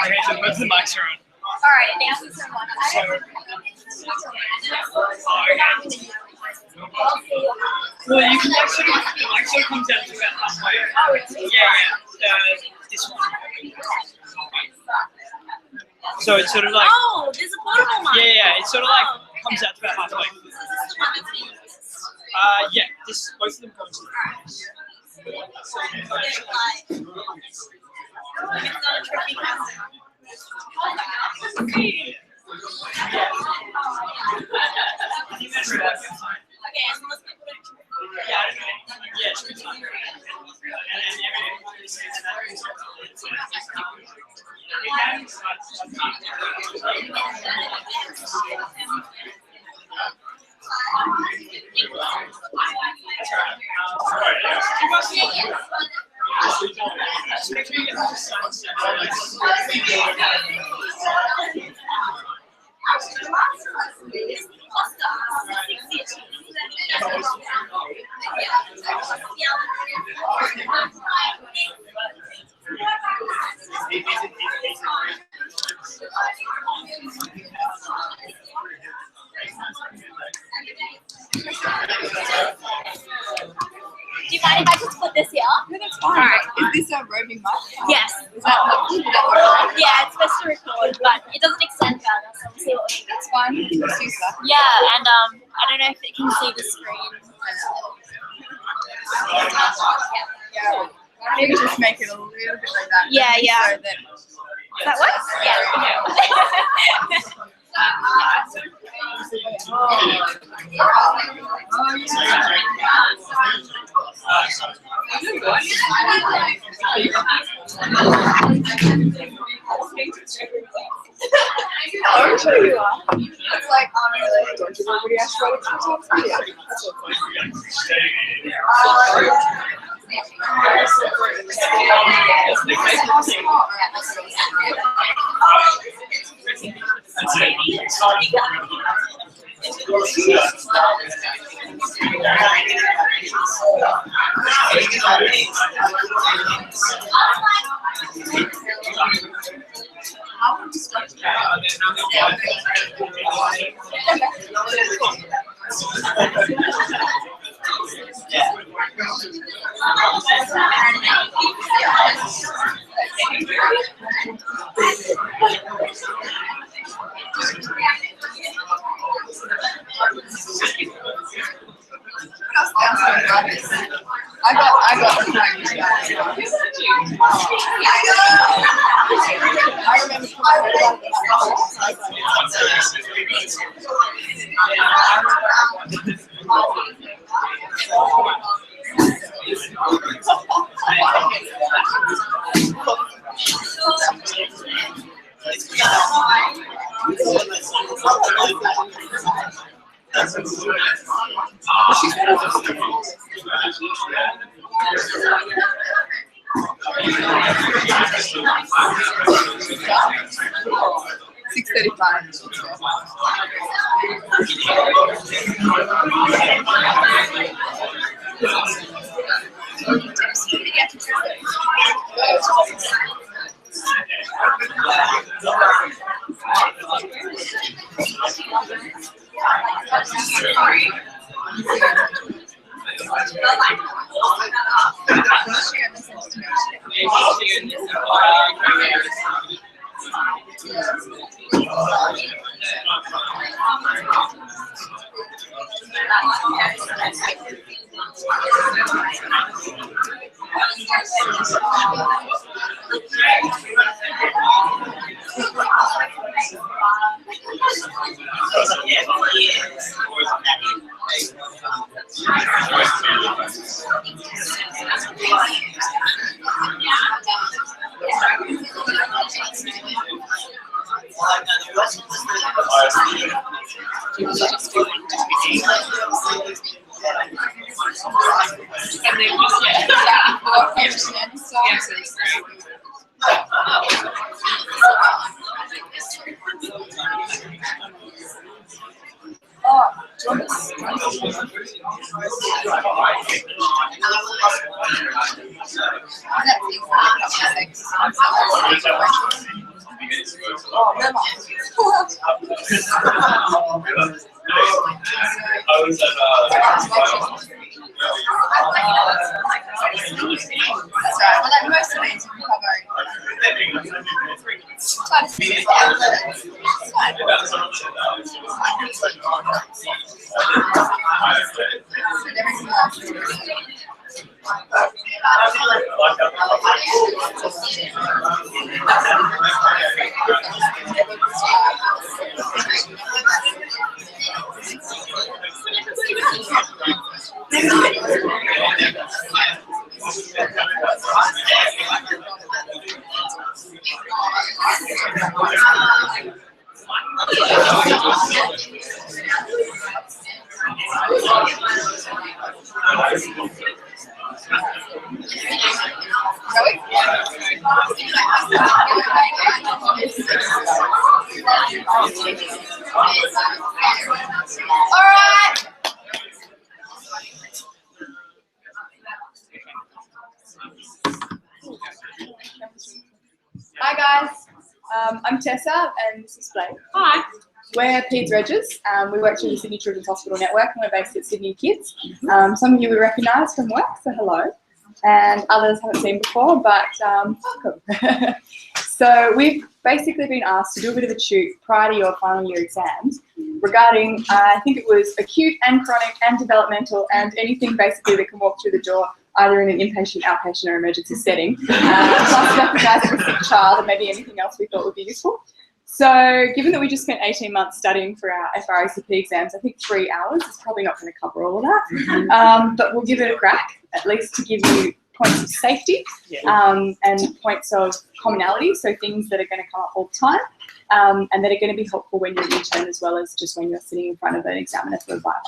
Okay, so both the mics are on. Alright, thank you so much. Well, you can actually, the mic comes out to about halfway. This one. So it's sort of like. Oh, there's a portable mic. Yeah, it sort of like comes out to about halfway. Yeah, both of them come to Do you mind if I just put this here? No, that's fine. Alright. Is this a roving mic? Yes. Is that like, Yeah, it's supposed to record, but it doesn't extend further, so we'll see what we that's fine. We can just use that. Yeah, and I don't know if it can see the screen. Yeah. Maybe just make it a little bit like that. Yeah, yeah. So that That works? Yeah. I'm sure you are. It's like, don't you nobody asked for it? Yeah. I got the package. I remember Hi guys, I'm Tessa and this is Blake. Hi. We're Paedsoc Regis. We work through the Sydney Children's Hospital Network and we're based at Sydney Kids. Some of you will recognise from work, so hello. And others haven't seen before, but welcome. So we've basically been asked to do a bit of a Tute prior to your final year exams regarding, I think it was acute and chronic and developmental and anything basically that can walk through the door either in an inpatient, outpatient or emergency setting. Plus recognize a sick child and maybe anything else we thought would be useful. So given that we just spent 18 months studying for our FRACP exams, I think 3 hours is probably not going to cover all of that. But we'll give it a crack, at least to give you points of safety and points of commonality, so things that are going to come up all the time and that are going to be helpful when you're an intern as well as just when you're sitting in front of an examiner for a viva.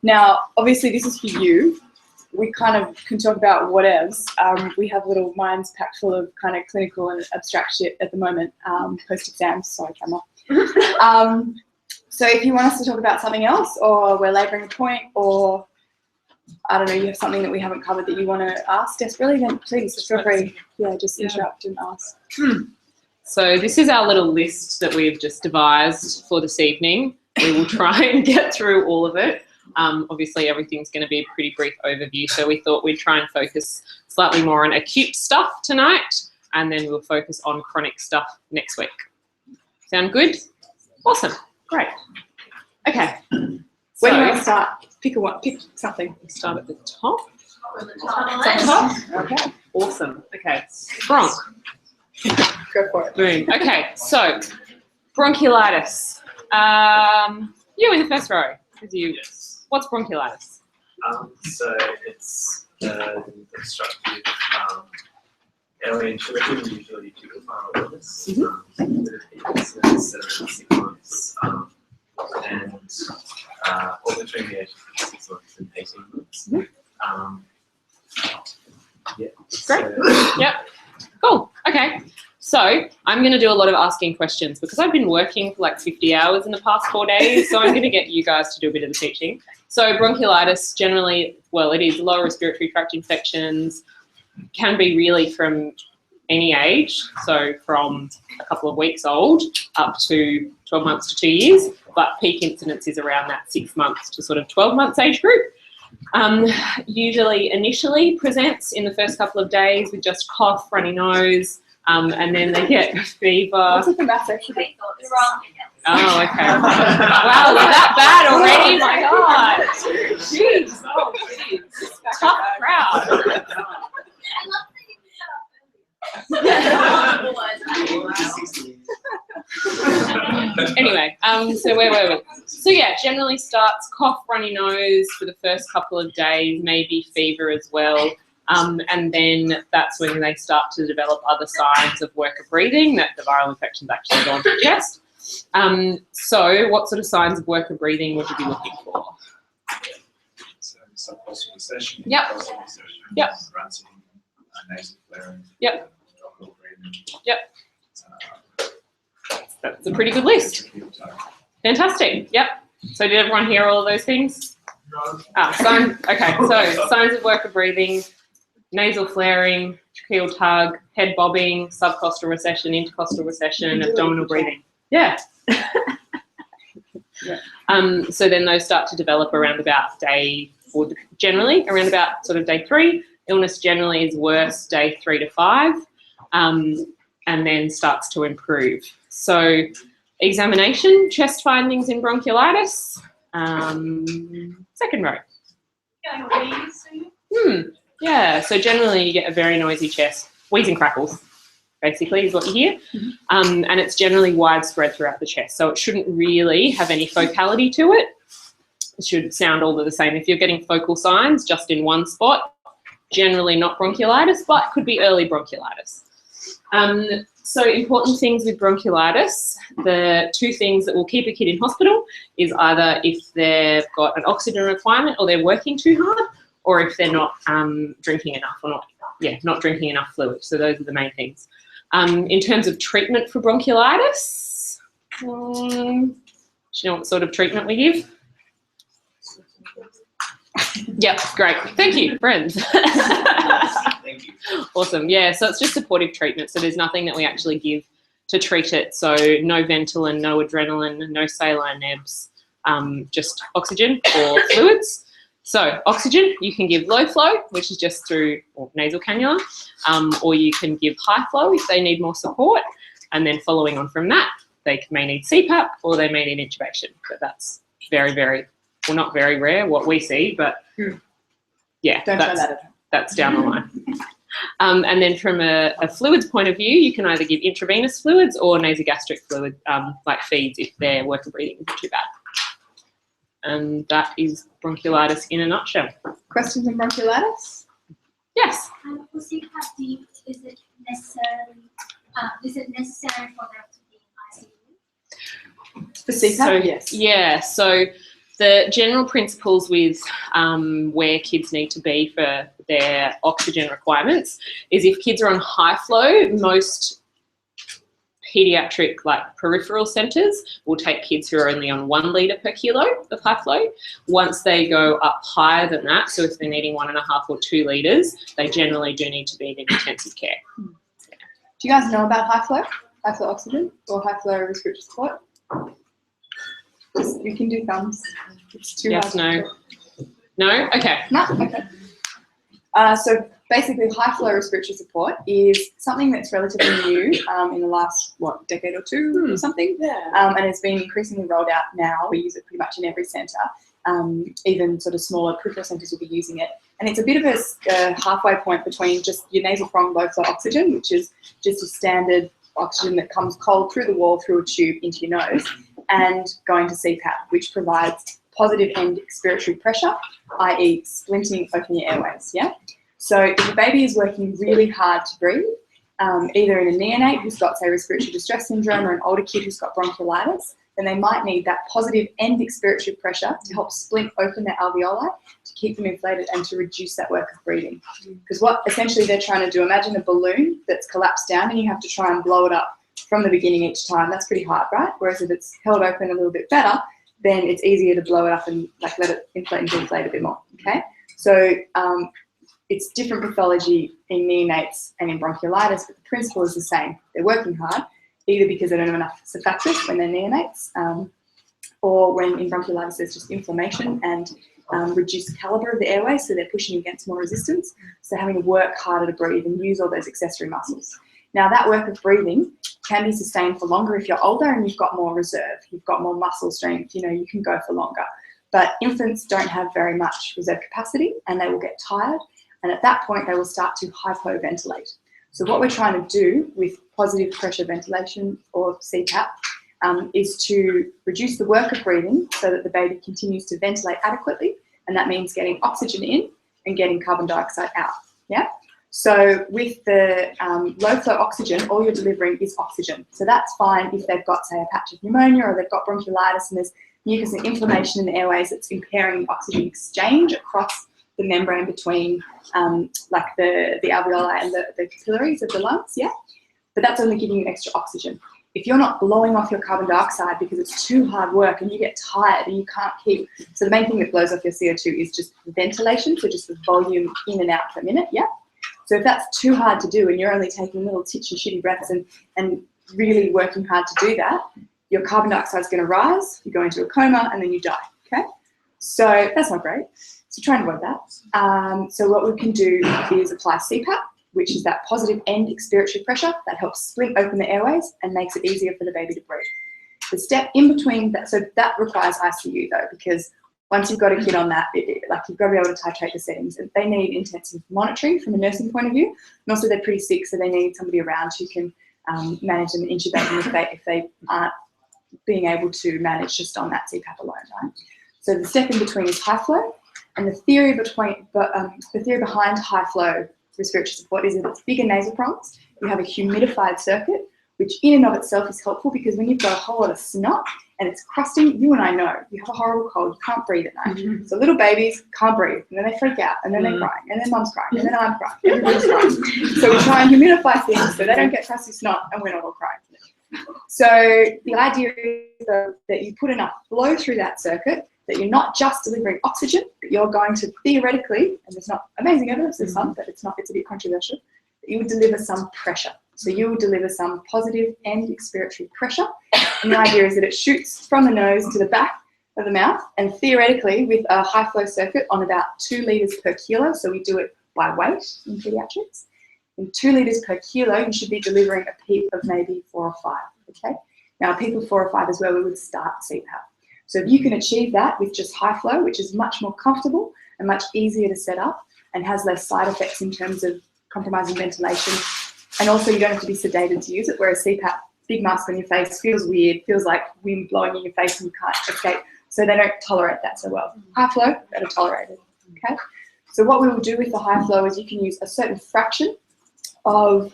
Now, obviously this is for you. We kind of can talk about whatevs. We have little minds packed full of kind of clinical and abstract shit at the moment, post-exams, sorry camera. So if you want us to talk about something else or we're labouring a point or I don't know, you have something that we haven't covered that you want to ask desperately, then please feel free. Yeah, just interrupt and ask. So this is our little list that we've just devised for this evening. We will try and get through all of it. Obviously everything's going to be a pretty brief overview, so we thought we'd try and focus slightly more on acute stuff tonight and then we'll focus on chronic stuff next week. Sound good? Awesome, great. Okay. Where do you want to start? Pick something. We'll start at the top. Okay. Awesome. Okay. Bronch. Go for it. Boom. Okay. So, bronchiolitis. You in the first row. With you. Yes. What's bronchiolitis? So it's obstructive airway infection, usually due to viral illness. It's around 6 months. And all between the age of 6 months and 18 months. Yeah. Great. Yep. Cool. Okay. So I'm going to do a lot of asking questions because I've been working for like 50 hours in the past 4 days. So I'm going to get you guys to do a bit of the teaching. So bronchiolitis generally, well, it is lower respiratory tract infections, can be really from any age. So from a couple of weeks old up to 12 months to 2 years. But peak incidence is around that 6 months to sort of 12 months age group. Usually initially presents in the first couple of days with just cough, runny nose, And then they get fever. What's with the math section? Wait, wrong again. Oh, okay. Wow, they're that bad already? My God. Jeez. Oh, jeez. Tough crowd. I love that you Anyway, so where were we? So yeah, generally starts cough, runny nose for the first couple of days, maybe fever as well. And then that's when they start to develop other signs of work of breathing, that the viral infection's actually gone to the chest. So what sort of signs of work of breathing would you be looking for? So subclassical recession. Yep. Yep. Grunting, nasal flaring. Yep. Difficult breathing. Yep. That's a pretty good list. Fantastic. Yep. So did everyone hear all of those things? Signs. Okay. So signs of work of breathing: nasal flaring, tracheal tug, head bobbing, subcostal recession, intercostal recession, abdominal breathing. Yeah. So then those start to develop around about generally around about sort of day 3. Illness generally is worse day 3 to 5, and then starts to improve. So examination, chest findings in bronchiolitis, second row. Yeah, so generally you get a very noisy chest, wheezing crackles, basically is what you hear. And it's generally widespread throughout the chest. So it shouldn't really have any focality to it. It should sound all the same. If you're getting focal signs just in one spot, generally not bronchiolitis, but could be early bronchiolitis. So important things with bronchiolitis, the 2 things that will keep a kid in hospital is either if they've got an oxygen requirement or they're working too hard, or if they're not drinking enough or not drinking enough fluid. So those are the main things. In terms of treatment for bronchiolitis, do you know what sort of treatment we give? Yep, great. Thank you, friends. Thank you. Awesome. Yeah, so it's just supportive treatment. So there's nothing that we actually give to treat it. So no Ventolin, no adrenaline, no saline nebs, just oxygen or fluids. So oxygen, you can give low flow, which is just through nasal cannula, or you can give high flow if they need more support. And then following on from that, they may need CPAP or they may need intubation. But that's very, very, well, not very rare what we see, but yeah, that's down the line. And then from a fluids point of view, you can either give intravenous fluids or nasogastric fluid, like feeds, if their work of breathing isn't too bad. And that is bronchiolitis in a nutshell. Questions on bronchiolitis? Yes. For CPAP, is it necessary for them to be in ICU? For CPAP, So, yes. Yeah, so the general principles with where kids need to be for their oxygen requirements is if kids are on high flow, most pediatric peripheral centres will take kids who are only on 1 litre per kilo of high flow. Once they go up higher than that, so if they're needing 1.5 or 2 litres, they generally do need to be in intensive care. Do you guys know about high flow oxygen or high flow respiratory support? You can do thumbs. It's too Yes, hard. no? Okay. No? Okay. So basically, high flow respiratory support is something that's relatively new in the last, decade or 2 or something. Yeah. And it's been increasingly rolled out now. We use it pretty much in every centre. Even sort of smaller peripheral centres will be using it. And it's a bit of a halfway point between just your nasal prong low flow oxygen, which is just a standard oxygen that comes cold through the wall, through a tube into your nose, and going to CPAP, which provides positive end expiratory pressure, i.e. splinting open your airways, yeah? So if a baby is working really hard to breathe, either in a neonate who's got, say, respiratory distress syndrome or an older kid who's got bronchiolitis, then they might need that positive end expiratory pressure to help splint open their alveoli, to keep them inflated and to reduce that work of breathing. Because what essentially they're trying to do, imagine a balloon that's collapsed down and you have to try and blow it up from the beginning each time. That's pretty hard, right? Whereas if it's held open a little bit better, then it's easier to blow it up and let it inflate and deflate a bit more, okay? So it's different pathology in neonates and in bronchiolitis, but the principle is the same. They're working hard, either because they don't have enough surfactants when they're neonates, or when in bronchiolitis there's just inflammation and reduced caliber of the airway, so they're pushing against more resistance, so having to work harder to breathe and use all those accessory muscles. Now that work of breathing can be sustained for longer if you're older and you've got more reserve, you've got more muscle strength, you know, you can go for longer. But infants don't have very much reserve capacity and they will get tired, and at that point they will start to hypoventilate. So what we're trying to do with positive pressure ventilation or CPAP is to reduce the work of breathing so that the baby continues to ventilate adequately, and that means getting oxygen in and getting carbon dioxide out. Yeah. So with the low flow oxygen, all you're delivering is oxygen. So that's fine if they've got, say, a patch of pneumonia or they've got bronchiolitis and there's mucus and inflammation in the airways that's impairing the oxygen exchange across the membrane between like the alveoli and the capillaries of the lungs, yeah? But that's only giving you extra oxygen. If you're not blowing off your carbon dioxide because it's too hard work and you get tired and you can't keep, so the main thing that blows off your CO2 is just ventilation, so just the volume in and out per minute, yeah? So if that's too hard to do and you're only taking little titchy shitty breaths and really working hard to do that, your carbon dioxide is going to rise, you go into a coma, and then you die, okay? So that's not great. So try and avoid that. So what we can do is apply CPAP, which is that positive end expiratory pressure that helps split open the airways and makes it easier for the baby to breathe. The step in between that, so that requires ICU though, because once you've got a kid on that, like you've got to be able to titrate the settings. And they need intensive monitoring from a nursing point of view, and also they're pretty sick, so they need somebody around who can manage them and intubate them if they aren't being able to manage just on that CPAP alone, right? So the step in between is high flow, and the theory behind high flow respiratory support is that it's bigger nasal prongs. You have a humidified circuit, which in and of itself is helpful because when you've got a whole lot of snot and it's crusting, you and I know, you have a horrible cold, you can't breathe at night. Mm-hmm. So little babies can't breathe, and then they freak out, and then they're crying, and then mum's crying, and then I'm crying, everybody's crying. So we try and humidify things so they don't get crusty snot and we're not all crying. So the idea is that you put enough flow through that circuit that you're not just delivering oxygen, but you're going to theoretically, and there's not amazing evidence of some, but it's a bit controversial, that you would deliver some pressure. So you will deliver some positive end expiratory pressure. And the idea is that it shoots from the nose to the back of the mouth, and theoretically with a high flow circuit on about 2 litres per kilo, so we do it by weight in paediatrics. In 2 litres per kilo, you should be delivering a peak of maybe 4 or 5, okay? Now a peak of 4 or 5 is where we would start CPAP. So if you can achieve that with just high flow, which is much more comfortable and much easier to set up and has less side effects in terms of compromising ventilation, and also you don't have to be sedated to use it, whereas CPAP, big mask on your face, feels weird, feels like wind blowing in your face and you can't escape. So they don't tolerate that so well. High flow, better tolerated, okay? So what we will do with the high flow is you can use a certain fraction of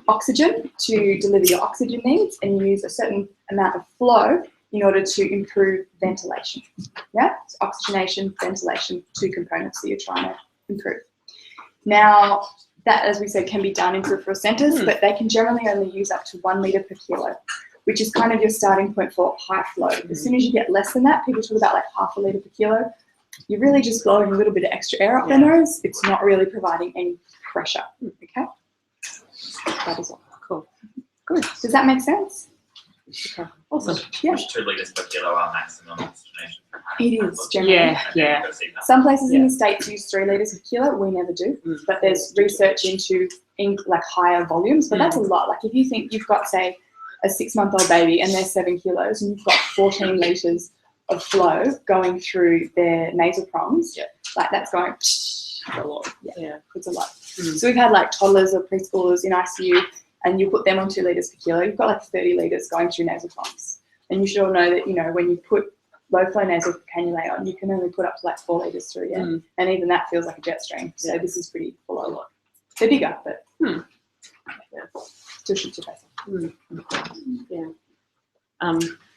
oxygen to deliver your oxygen needs, and you use a certain amount of flow in order to improve ventilation. Yeah, so oxygenation, ventilation, 2 components that you're trying to improve. Now, that, as we said, can be done in peripheral centres, but they can generally only use up to 1 litre per kilo, which is kind of your starting point for high flow. As soon as you get less than that, people talk about like half a litre per kilo. You're really just blowing a little bit of extra air up the nose. It's not really providing any pressure, okay? That is all. Cool. Good. Does that make sense? Okay. Awesome. Yeah. Which 2 litres per kilo are maximum oxygenation for It is generally. Yeah. Some places in the States use 3 litres per kilo. We never do. But there's research into like higher volumes, but that's a lot. Like if you think you've got, say, a 6-month-old baby and they're 7 kilos and you've got 14 litres of flow going through their nasal prongs, like that's going a lot. Yeah, it's a lot. So we've had like toddlers or preschoolers in ICU, and you put them on 2 litres per kilo, you've got like 30 litres going through nasal prongs. And you should all know that, you know, when you put low flow nasal cannulae on, you can only put up to like 4 litres through, yeah? And even that feels like a jet stream. So this is pretty full a lot. They're bigger, but still shoots your face off.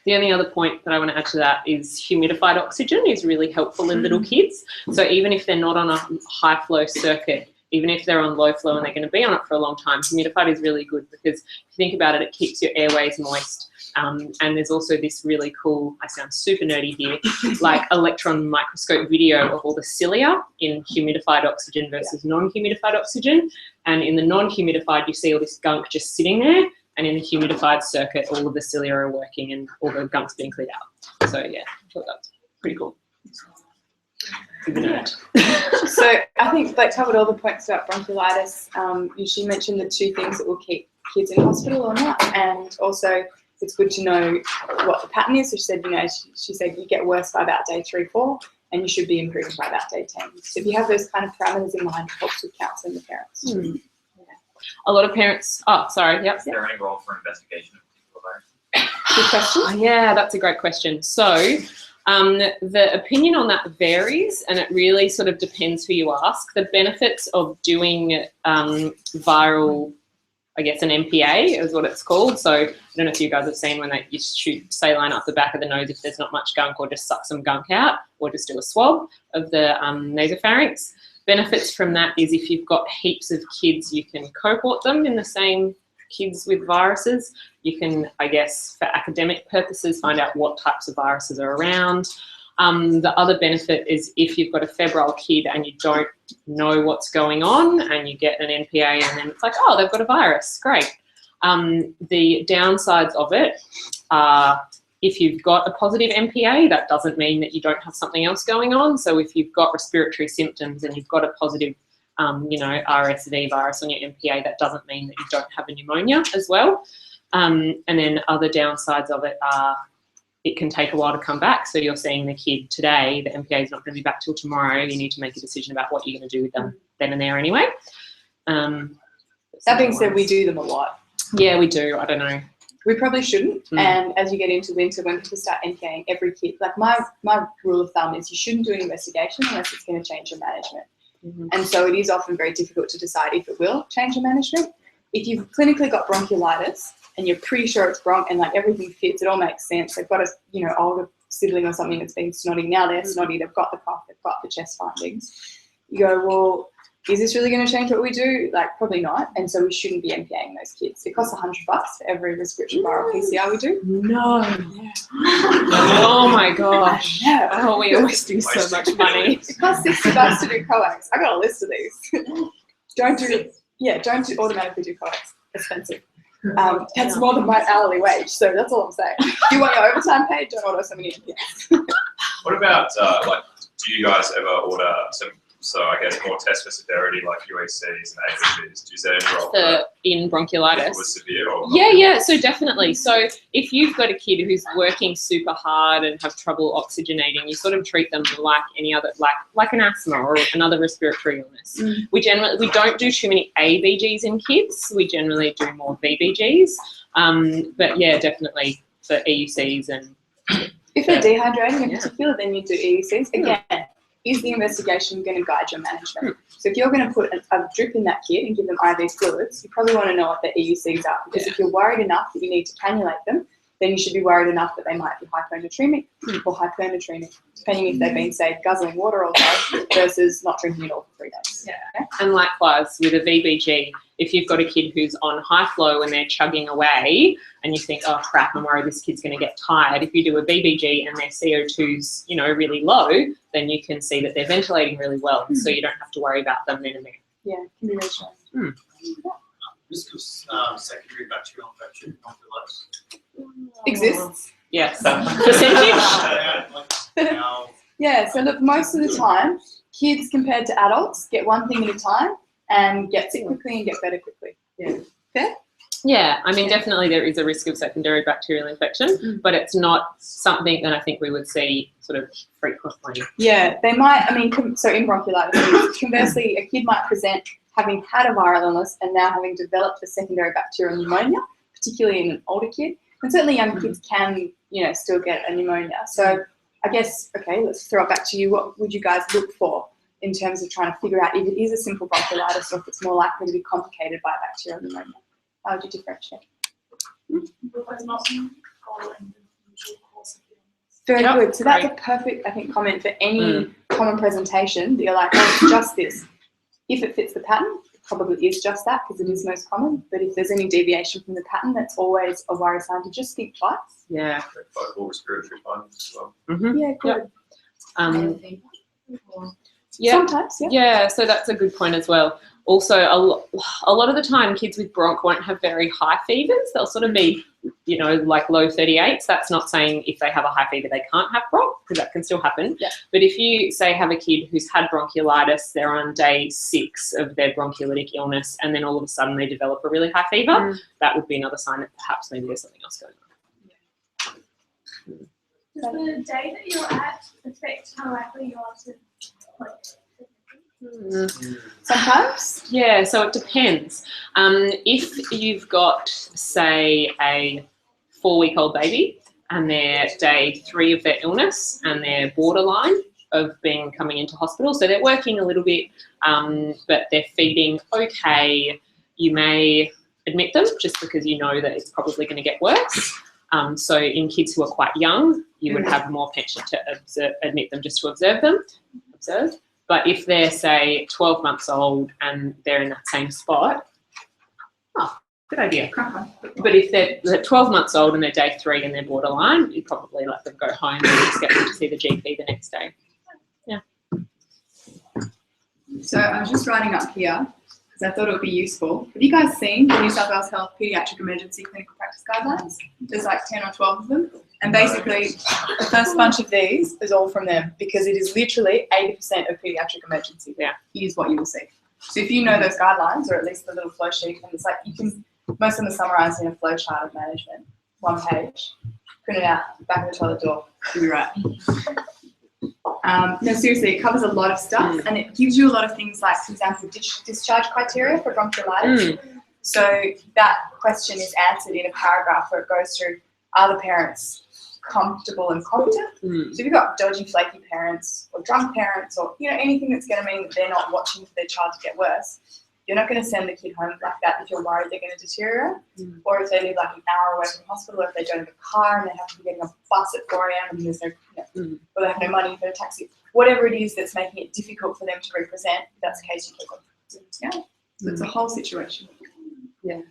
The only other point that I want to add to that is humidified oxygen is really helpful in little kids. So even if they're not on a high flow circuit, even if they're on low flow and they're going to be on it for a long time, humidified is really good because if you think about it, it keeps your airways moist. And there's also this really cool, I sound super nerdy here, like electron microscope video of all the cilia in humidified oxygen versus non-humidified oxygen. And in the non-humidified, you see all this gunk just sitting there. And in the humidified circuit, all of the cilia are working and all the gunk's being cleared out. So yeah, I thought that's pretty cool. So I think Blake covered all the points about bronchiolitis. She mentioned the 2 things that will keep kids in hospital or not. And also, it's good to know what the pattern is. So she said, she said you get worse by about day 3, 4, and you should be improving by about day 10. So if you have those kind of parameters in mind, it helps with counselling the parents. A lot of parents. Oh, sorry. Yep. Is there any role for investigation of particular virus? Good question. Oh, yeah, that's a great question. So the opinion on that varies, and it really sort of depends who you ask. The benefits of doing viral, I guess an MPA is what it's called. So I don't know if you guys have seen when they just shoot saline up the back of the nose if there's not much gunk, or just suck some gunk out, or just do a swab of the nasopharynx. Benefits from that is if you've got heaps of kids, you can cohort them in the same kids with viruses. You can, I guess, for academic purposes, find out what types of viruses are around. The other benefit is if you've got a febrile kid and you don't know what's going on and you get an NPA and then it's like, oh, they've got a virus, great. The downsides of it are if you've got a positive NPA, that doesn't mean that you don't have something else going on. So if you've got respiratory symptoms and you've got a positive RSV virus on your NPA, that doesn't mean that you don't have a pneumonia as well. And then other downsides of it are it can take a while to come back. So you're seeing the kid today, the NPA is not going to be back till tomorrow. You need to make a decision about what you're going to do with them then and there anyway. That being said, we do them a lot. Yeah, we do. I don't know. We probably shouldn't. And as you get into winter, when people start NPAing every kid, like my rule of thumb is you shouldn't do an investigation unless it's going to change your management. And so it is often very difficult to decide if it will change your management. If you've clinically got bronchiolitis and you're pretty sure it's bronch and like everything fits, it all makes sense. They've got a older sibling or something that's been snotty. Now they're snotty. They've got the cough. They've got the chest findings. You go, well, is this really going to change what we do? Like, probably not. And so we shouldn't be NPAing those kids. It costs $100 for every respiratory viral PCR we do. No. Oh my gosh. Yeah. Oh, we always do so much money. It costs $60 to do coax. I got a list of these. Don't automatically do coax. Expensive. That's more than my hourly wage. So that's all I'm saying. If you want your overtime paid, don't order so many NPAs. What about, do you guys ever order some, so I guess more tests for severity like UACs and ABGs? Is there any role for that? In bronchiolitis? If it was severe or not? Yeah, so definitely. So if you've got a kid who's working super hard and have trouble oxygenating, you sort of treat them like any other, like an asthma or another respiratory illness. We don't do too many ABGs in kids. We generally do more VBGs. But yeah, definitely for EUCs and... If they're dehydrating in particular, then you do EUCs. Again, is the investigation going to guide your management? So if you're going to put a drip in that kid and give them IV fluids, you probably want to know what their EUCs are, because if you're worried enough that you need to cannulate them, then you should be worried enough that they might be hyponatremic or hypernatremic, depending if they've been, say, guzzling water all day versus not drinking it all for 3 days. Yeah. Okay? And likewise with a VBG, if you've got a kid who's on high flow and they're chugging away and you think, oh crap, I'm worried this kid's going to get tired. If you do a VBG and their CO2's, really low, then you can see that they're ventilating really well. So you don't have to worry about them then and there. Yeah, it can be reassuring. Risk of secondary bacterial infection, Exists. Yes. Percentage? Yeah, so look, most of the time, kids compared to adults get one thing at a time and get sick quickly and get better quickly. Yeah. Fair? Yeah, I mean, definitely there is a risk of secondary bacterial infection, but it's not something that I think we would see sort of frequently. Yeah, they might, so in bronchiolitis, conversely, a kid might present having had a viral illness and now having developed a secondary bacterial pneumonia, particularly in an older kid. And certainly young kids can, still get a pneumonia. So I guess, okay, let's throw it back to you. What would you guys look for in terms of trying to figure out if it is a simple bronchiolitis or if it's more likely to be complicated by bacterial pneumonia? How would you differentiate? Very good. So that's a perfect, I think, comment for any common presentation that you're like, oh, it's just this. If it fits the pattern, it probably is just that because it is most common. But if there's any deviation from the pattern, that's always a worry sign to just think twice. Yeah. Vocal respiratory findings as well. Yeah, good. Yeah. Sometimes, yeah. Yeah, so that's a good point as well. Also, a lot of the time, kids with bronch won't have very high fevers. They'll sort of be you know, like low 38s, that's not saying if they have a high fever they can't have bronch, because that can still happen. Yeah. But if you say have a kid who's had bronchiolitis, they're on day 6 of their bronchiolitic illness, and then all of a sudden they develop a really high fever, that would be another sign that perhaps maybe there's something else going on. Does the day that you're at affect how likely you are to Sometimes. Yeah, so it depends. If you've got, say, a 4-week-old baby and they're day 3 of their illness and they're borderline of coming into hospital, so they're working a little bit, but they're feeding okay, you may admit them just because you know that it's probably going to get worse. So in kids who are quite young, you would have more penchant to admit them just to observe them. But if they're, say, 12 months old and they're in that same spot, good idea. But if they're 12 months old and they're day 3 and they're borderline, you'd probably let them go home and just get them to see the GP the next day. Yeah. So I was just writing up here because I thought it would be useful. Have you guys seen the New South Wales Health Paediatric Emergency Clinical Practice Guidelines? There's like 10 or 12 of them. And basically, the first bunch of these is all from them because it is literally 80% of paediatric emergency. Yeah. Is what you will see. So if you know those guidelines, or at least the little flow sheet, and it's like you can, most of them are summarised in a flow chart of management, 1 page, print it out, back of the toilet door, you'll be right. No, seriously, it covers a lot of stuff, and it gives you a lot of things like, for example, discharge criteria for bronchiolitis. So that question is answered in a paragraph where it goes through, are the parents comfortable and competent? So if you've got dodgy, flaky parents or drunk parents or, you know, anything that's going to mean that they're not watching for their child to get worse, you're not going to send the kid home like that if you're worried they're going to deteriorate, or if they live like an hour away from hospital, or if they don't have a car and they have to be getting a bus at 4 a.m. and there's no, or they have no money for a taxi. Whatever it is that's making it difficult for them to represent, if that's the case, you keep them. Yeah, so it's a whole situation. Yeah,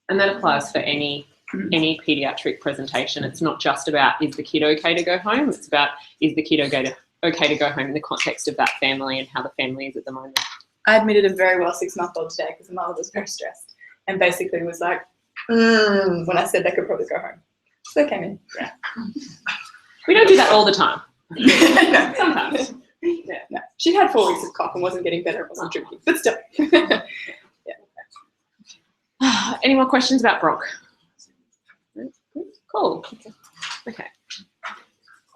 and that applies for any paediatric presentation. It's not just about is the kid okay to go home, it's about is the kid okay to go home in the context of that family and how the family is at the moment. I admitted a very well 6-month-old today because the mother was very stressed and basically was like, when I said they could probably go home. So they came in. Yeah. We don't do that all the time. No. Sometimes. Yeah. No. She'd had 4 weeks of cough and wasn't getting better, it wasn't drinking, but still. Any more questions about bronch? Cool. Okay.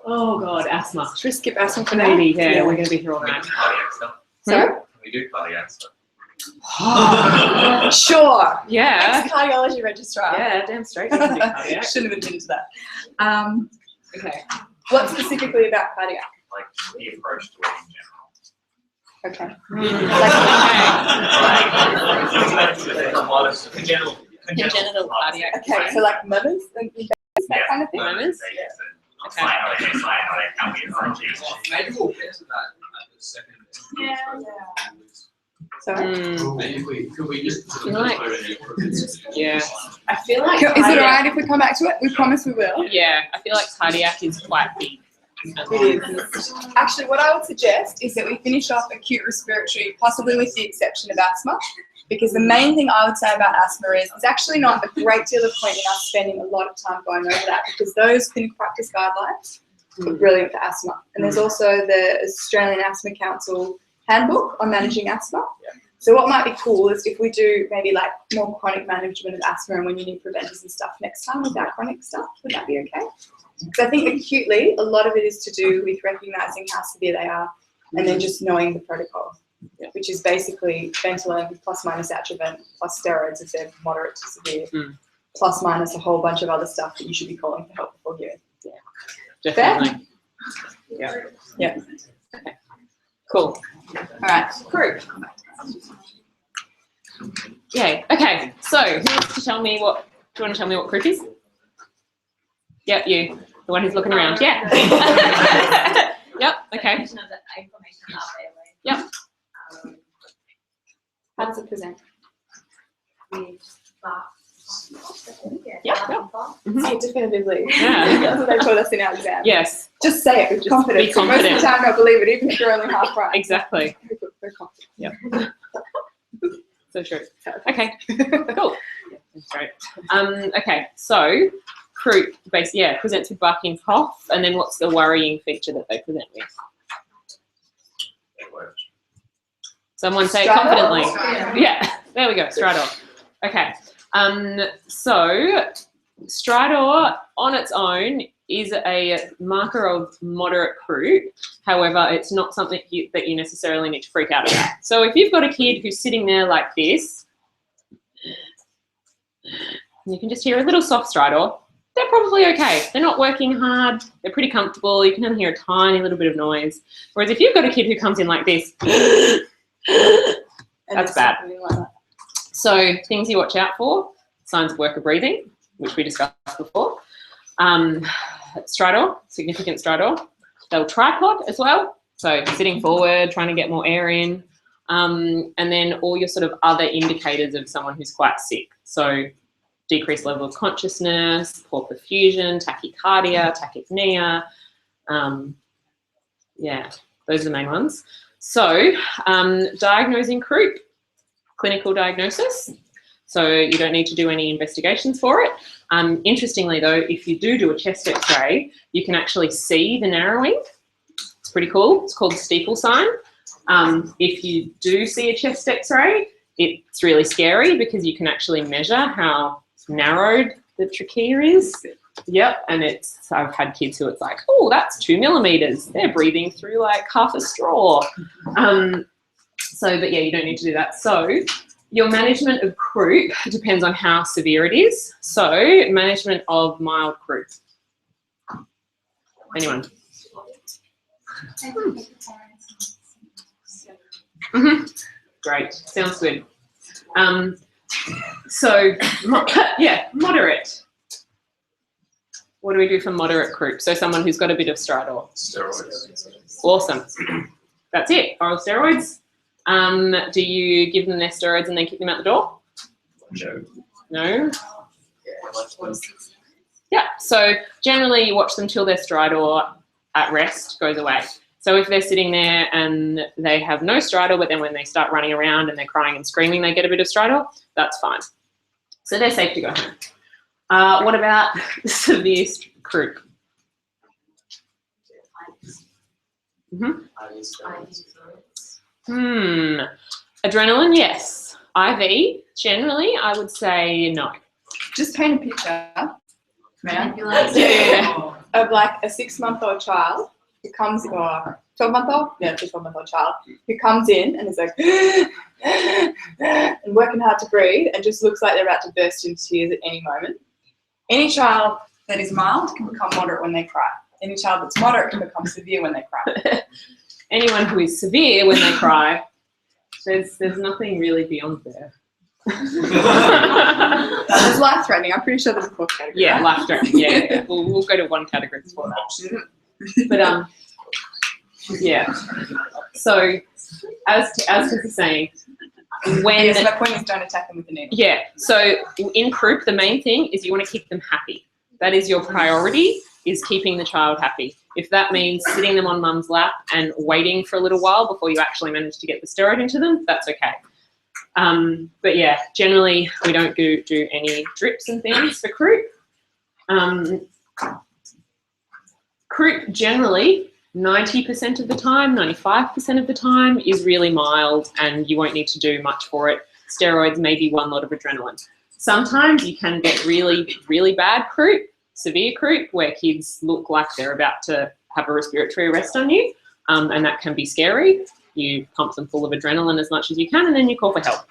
Oh God, asthma. Should we skip asthma for now? Maybe, yeah, we're going to be here all night. Cardiac stuff. Sorry? We do cardiac stuff. Sure. Yeah. Ex-cardiology registrar. Yeah, damn straight. We can do cardiac. Shouldn't have admitted to that. Okay. What specifically about cardiac? Like the approach to it in general. Okay. Congenital cardiac. Okay, so like mothers and babies, that kind of thing? Moments? Okay. Maybe we'll get to that at the second. Yeah. So, Maybe could we just You like- Yeah. I feel like is it alright if we come back to it? We promise we will. Yeah, I feel like cardiac is quite big. It is. Actually, what I would suggest is that we finish off acute respiratory, possibly with the exception of asthma, because the main thing I would say about asthma is there's actually not a great deal of point in us spending a lot of time going over that, because those clinical practice guidelines are brilliant for asthma. And there's also the Australian Asthma Council handbook on managing asthma. So what might be cool is if we do maybe like more chronic management of asthma and when you need preventers and stuff next time with that chronic stuff, would that be okay? Because I think acutely, a lot of it is to do with recognising how severe they are and then just knowing the protocol, which is basically Ventolin plus minus Atrovent plus steroids if they're moderate to severe, plus minus a whole bunch of other stuff that you should be calling for help before giving. Definitely. Yeah. Yeah. Okay. Cool. All right. Group. Yay. Okay. So who wants to tell me what? Do you want to tell me what group is? Yep, you. The one who's looking around. Yeah. Yep. Okay. Yep. How does it present? Yep. Say it definitively. Yeah. That's what they taught us in our exam. Yes. Just say it with Just confidence. be confident. Most of the time, I believe it, even if you're only half right. Exactly. We're confident. Yep. So true. Okay. Cool. That's great. Okay, so croup presents with barking cough, and then what's the worrying feature that they present with? Someone say it confidently. Yeah, there we go, stridor. Okay, so stridor on its own is a marker of moderate croup. However, it's not something that you necessarily need to freak out about. So if you've got a kid who's sitting there like this, and you can just hear a little soft stridor, they're probably okay. They're not working hard. They're pretty comfortable. You can only hear a tiny little bit of noise. Whereas if you've got a kid who comes in like this, that's bad. So things you watch out for, signs of worker breathing, which we discussed before. Stridor, significant stridor. They'll tripod as well. So sitting forward, trying to get more air in. And then all your sort of other indicators of someone who's quite sick. So decreased level of consciousness, poor perfusion, tachycardia, tachypnea. Yeah, those are the main ones. So diagnosing croup, clinical diagnosis. So you don't need to do any investigations for it. Interestingly though, if you do a chest x-ray, you can actually see the narrowing. It's pretty cool. It's called the steeple sign. If you do see a chest x-ray, it's really scary because you can actually measure how narrowed the trachea is. Yep, and I've had kids who it's like, oh, that's 2 millimeters. They're breathing through like half a straw. But yeah, you don't need to do that. So your management of croup depends on how severe it is. So management of mild croup. Anyone? Great, sounds good. Moderate. What do we do for moderate croup? So someone who's got a bit of stridor. Steroids. Awesome. That's it. Oral steroids. Do you give them their steroids and then kick them out the door? No. Yeah. So generally you watch them till their stridor at rest goes away. So if they're sitting there and they have no stridor, but then when they start running around and they're crying and screaming, they get a bit of stridor, that's fine. So they're safe to go home. What about severe croup? Adrenaline, yes. IV, generally, I would say no. Just paint a picture, man, Yeah. of like a 6-month-old child who comes, or 12-month-old? Yeah, just 12-month-old child who comes in and is like, and working hard to breathe and just looks like they're about to burst into tears at any moment. Any child that is mild can become moderate when they cry. Any child that's moderate can become severe when they cry. Anyone who is severe when they cry, there's nothing really beyond there. It's life-threatening. I'm pretty sure there's a 4th category. Yeah, life-threatening. Yeah. We'll go to one category before that. But yeah. So as Chris is saying, when Yes, my point is don't attack them with the needle. yeah, so in croup, the main thing is you want to keep them happy. That is your priority, is keeping the child happy. If that means sitting them on mum's lap and waiting for a little while before you actually manage to get the steroid into them, that's okay. But yeah, generally we don't do any drips and things for croup. Croup generally 90% of the time, 95% of the time is really mild and you won't need to do much for it. Steroids, maybe one lot of adrenaline. Sometimes you can get really, really bad croup, severe croup, where kids look like they're about to have a respiratory arrest on you, and that can be scary. You pump them full of adrenaline as much as you can and then you call for help.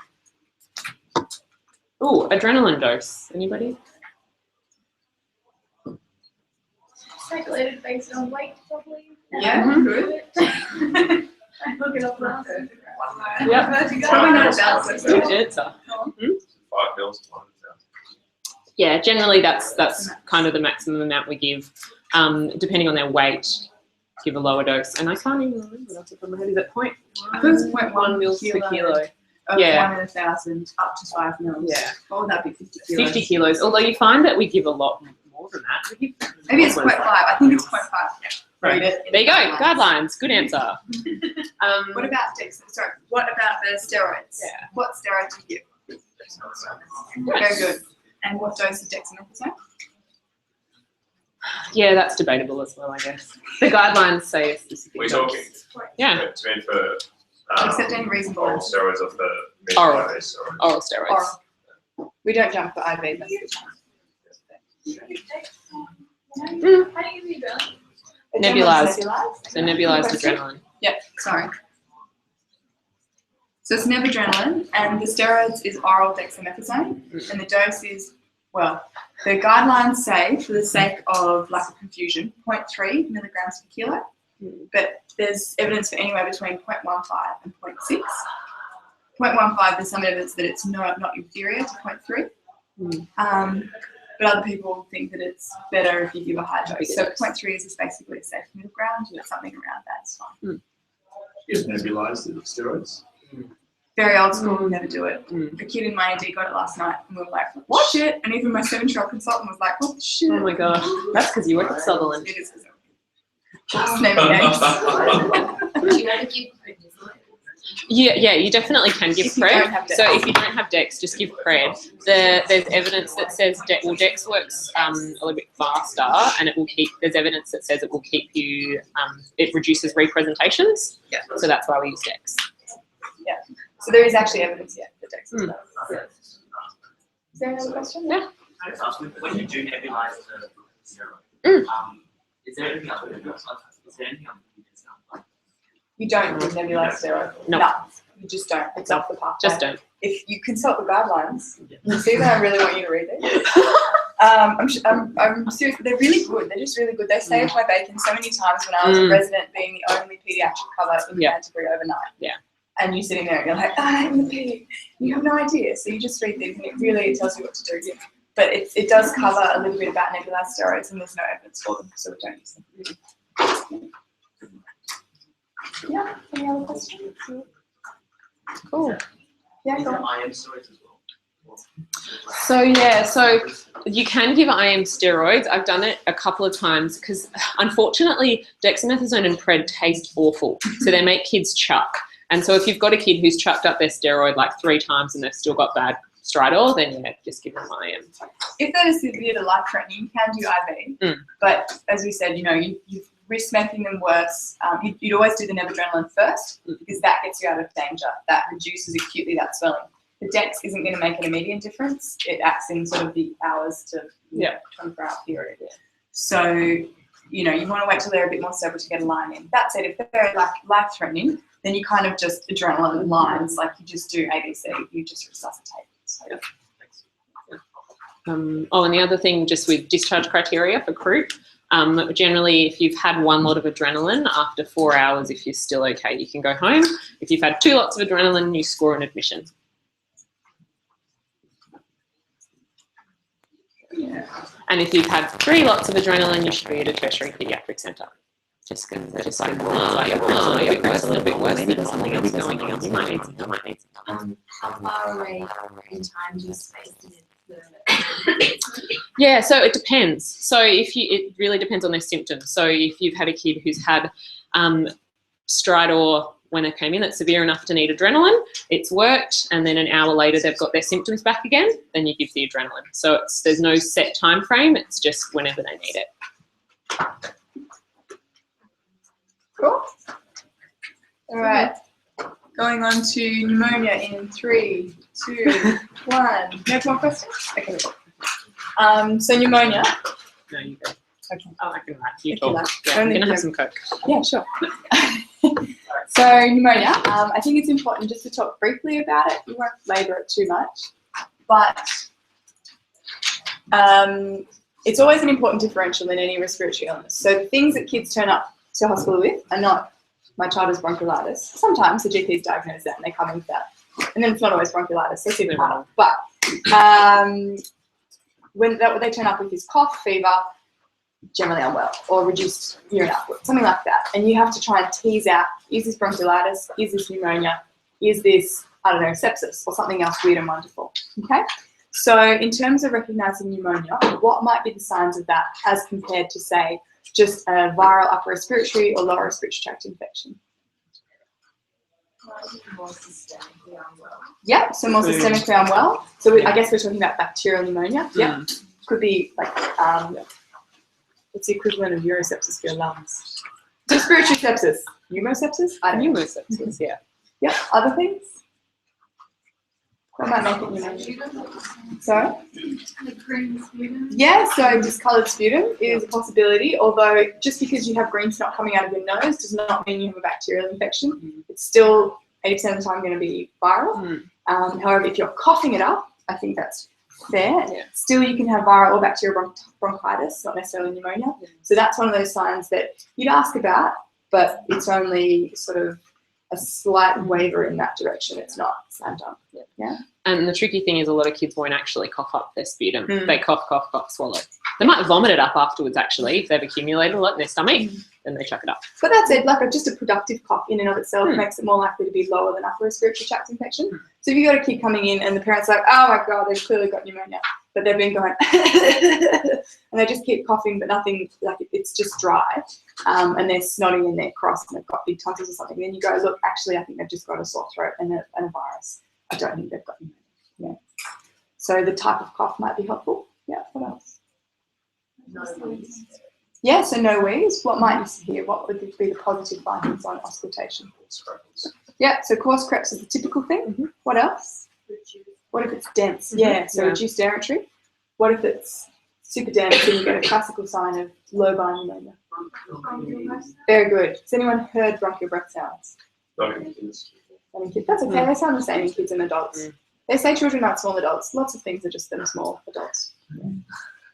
Ooh, adrenaline dose. Anybody? Calculated based on weight, probably. Yeah, good. I'm looking up now. Yep. Probably not a balance. Good answer. 5 mils. Yeah, generally that's kind of the maximum amount we give. Depending on their weight, give a lower dose. And I can't even remember off the top of my head. Is it point? I think it's 0.1 mils per kilo. Of Yeah. 1 in 1,000 up to 5 mils. Yeah. What would that be? 50 kilos. 50 kilos. Although you find that we give a lot more than that. We give Maybe it's 0.5. I think it's 0.5. Right. Read it. There you go. Guidelines. Good answer. What about what about the steroids? Yeah. What steroids do you give? Very good. And what dose of dexamethasone? Yeah, that's debatable as well, I guess. The guidelines say a specific We're dose. talking. Yeah, It's meant for Except any reasonable oral dose. steroids of the Oral. mid steroids. oral steroids. Oral. We don't jump for IV most of the time. How do you give your adrenaline? Nebulized. Nebulized. So nebulized Question? adrenaline. Yep, sorry. So it's nebadrenalin, and the steroids is oral dexamethasone, and the dose is, well, the guidelines say, for the sake of lack of confusion, 0.3 milligrams per kilo, but there's evidence for anywhere between 0.15 and 0.6. 0.15, there's some evidence that it's not inferior to 0.3. But other people think that it's better if you give a high dose. So 0.3 is basically a safe middle ground, but something around that is fine. Is nebulized the steroids? Very old school, we'll never do it. Mm. A kid in my AD got it last night, and we were like, what shit? And even my 7-year-old consultant was like, what the shit? Oh my gosh, that's because you work at Sutherland. It is because just name names. Do you want to give prednisone? Yeah, you definitely can give If you don't Pred. have So Dex. if you don't have Dex, just give Pred. There's evidence that says Dex works a little bit faster, and it will keep. There's evidence that says it will keep you. It reduces representations. Yeah. So that's why we use Dex. Yeah. So there is actually evidence, yeah, that Dex is Mm. better. Is there another question? Yeah. When you do nebulize the steroid, Mm. is there anything other than is there anything other than this? You don't give nebulized steroid. No. You just don't. It's off the pathway. Just don't. If you consult the guidelines, you see that I really want you to read it. I'm serious. They're really good. They're just really good. They saved my bacon so many times when I was a resident, being the only pediatric cover in Yeah. Canterbury overnight. Yeah. And you're sitting there and you're like, I'm the pig. You have no idea. So you just read these and it really tells you what to do. But it does cover a little bit about nebulized steroids, and there's no evidence for them, so we don't use them. Yeah. Any other questions? Cool. Yeah, Is go there on. IM steroids as well? So you can give IM steroids. I've done it a couple of times because unfortunately dexamethasone and Pred taste awful. So they make kids chuck. And so if you've got a kid who's chucked up their steroid like 3 times and they've still got bad stridor, then yeah, just give them IM. If that is severe to life threatening, you can do IV. Mm. But as we said, you risk making them worse. You'd always do the nebadrenalin first because that gets you out of danger. That reduces acutely that swelling. The Dex isn't going to make an immediate difference. It acts in sort of the hours to 24-hour period. So, you want to wait till they're a bit more stable to get a line in. That said, if they're like life-threatening, then you kind of just adrenaline lines, like you just do ABC, you just resuscitate. So, And the other thing, just with discharge criteria for croup, generally if you've had 1 lot of adrenaline, after 4 hours, if you're still okay, you can go home. If you've had 2 lots of adrenaline, you score an admission. yeah. And if you've had 3 lots of adrenaline, you should be at a tertiary paediatric centre. Just because they're just like, a little bit worse, there's something else going on. You might need some. How far away in time do you space the Yeah, so it depends. So it really depends on their symptoms. So if you've had a kid who's had stridor when they came in that's severe enough to need adrenaline, it's worked, and then an hour later they've got their symptoms back again, then you give the adrenaline. So there's no set time frame, it's just whenever they need it. Cool. All right. Going on to pneumonia in 3, 2, 1. No more questions? Okay. So pneumonia. No, you go. Okay. Oh, I can write. You If you talk. like. Yeah, I'm Only going to you. have some Coke. Yeah, sure. So pneumonia, I think it's important just to talk briefly about it. We won't labour it too much, but it's always an important differential in any respiratory illness. So the things that kids turn up to hospital with are not, my child has bronchiolitis. Sometimes the GPs diagnose that and they come in with that. And then it's not always bronchiolitis, so it's even harder. But what they turn up with is cough, fever, generally unwell, or reduced urine output, something like that. And you have to try and tease out, is this bronchiolitis, is this pneumonia, is this, I don't know, sepsis, or something else weird and wonderful, okay? So in terms of recognising pneumonia, what might be the signs of that as compared to, say, just a viral upper respiratory or lower respiratory tract infection? Yeah, so more systemically unwell. So I guess we're talking about bacterial pneumonia. Yeah, could be like what's the equivalent of urosepsis for your lungs? Respiratory sepsis, pneumosepsis. I don't know. Pneumosepsis, yeah. Yeah, other things. What might make it pneumonia? Sorry. Yeah, so discoloured sputum is a possibility, although just because you have green snot coming out of your nose does not mean you have a bacterial infection. It's still 80% of the time going to be viral. However, if you're coughing it up, I think that's fair. Still, you can have viral or bacterial bronchitis, not necessarily pneumonia. So that's one of those signs that you'd ask about, but it's only sort of a slight waiver in that direction. It's not slam dunk. Yeah. And the tricky thing is a lot of kids won't actually cough up their sputum. They cough, cough, cough, swallow. They might vomit it up afterwards, actually, if they've accumulated a lot in their stomach, then they chuck it up. But that's it, like just a productive cough in and of itself makes it more likely to be lower than upper respiratory tract infection. So if you've got a kid coming in and the parent's like, oh my God, they've clearly got pneumonia, but they've been going, and they just keep coughing, but nothing, like it's just dry, and they're snotty and they're cross and they've got big tonsils or something, then you go, look, actually, I think they've just got a sore throat and a virus. I don't think they've got pneumonia. Yeah. So the type of cough might be helpful. Yeah, what else? Yeah, so no wheeze. What might you see here? What would be the positive findings on auscultation? Yeah, so coarse creps is the typical thing. What else? What if it's dense? Yeah, so reduced aeratory. What if it's super dense and you get a classical sign of lobar pneumonia? Very good. Has anyone heard bronchial breath sounds? That's okay. They sound the same in kids and adults. They say children aren't small adults. Lots of things are just them small adults.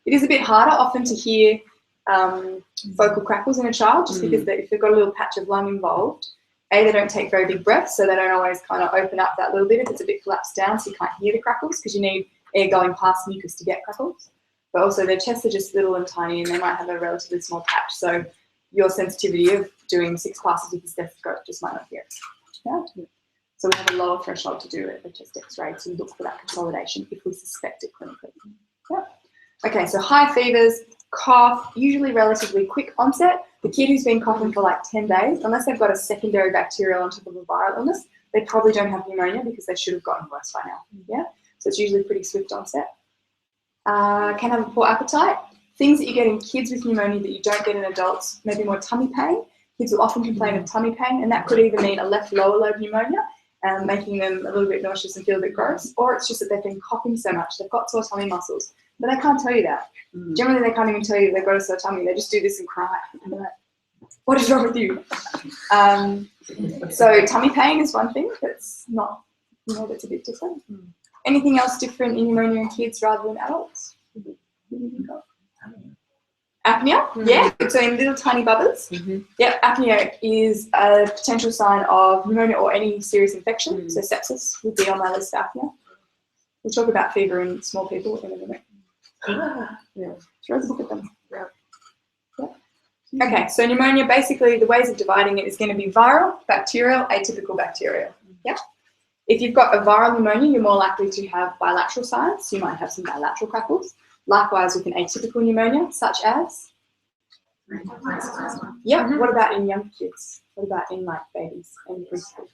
It is a bit harder often to hear vocal crackles in a child just because if they've got a little patch of lung involved, they don't take very big breaths, so they don't always kind of open up that little bit if it's a bit collapsed down, so you can't hear the crackles because you need air going past mucus to get crackles. But also their chests are just little and tiny and they might have a relatively small patch, so your sensitivity of doing 6 passes with the stethoscope just might not hear it. Yeah? So we have a lower threshold to do a chest x-ray to look for that consolidation if we suspect it clinically. Yeah. Okay, so high fevers, cough, usually relatively quick onset. The kid who's been coughing for like 10 days, unless they've got a secondary bacterial on top of a viral illness, they probably don't have pneumonia because they should have gotten worse by now. Yeah, so it's usually pretty swift onset. Can have a poor appetite. Things that you get in kids with pneumonia that you don't get in adults, maybe more tummy pain. Kids will often complain of tummy pain, and that could either mean a left lower lobe pneumonia, making them a little bit nauseous and feel a bit gross, or it's just that they've been coughing so much, they've got sore tummy muscles, but they can't tell you that. Generally, they can't even tell you they've got a sore tummy. They just do this and cry. And they're like, what is wrong with you? So tummy pain is one thing that's not, that's a bit different. Anything else different in pneumonia in kids rather than adults? Apnea? Yeah, so in little tiny bubbers. Yeah, apnea is a potential sign of pneumonia or any serious infection. So sepsis would be on my list of apnea. We'll talk about fever in small people in a minute. Let's look at them. Okay, so pneumonia, basically the ways of dividing it is going to be viral, bacterial, atypical bacterial. Yeah. If you've got a viral pneumonia, you're more likely to have bilateral signs. You might have some bilateral crackles. Likewise with an atypical pneumonia, such as? Yeah, what about in young kids? What about in like babies and preschool?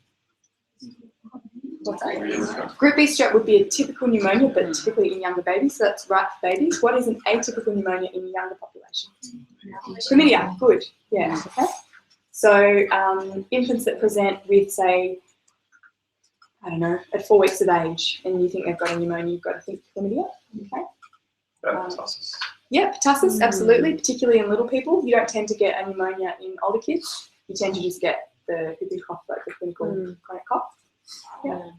What's that? Group B strep would be a typical pneumonia, but typically in younger babies, so that's right for babies. What is an atypical pneumonia in the younger population? Chlamydia, good, yeah, okay. So infants that present with, say, I don't know, at 4 weeks of age, and you think they've got a pneumonia, you've got to think chlamydia, okay. Pertussis. Yeah, pertussis, absolutely, particularly in little people. You don't tend to get a pneumonia in older kids. You tend to just get the big cough, like the clinical chronic cough. Yeah.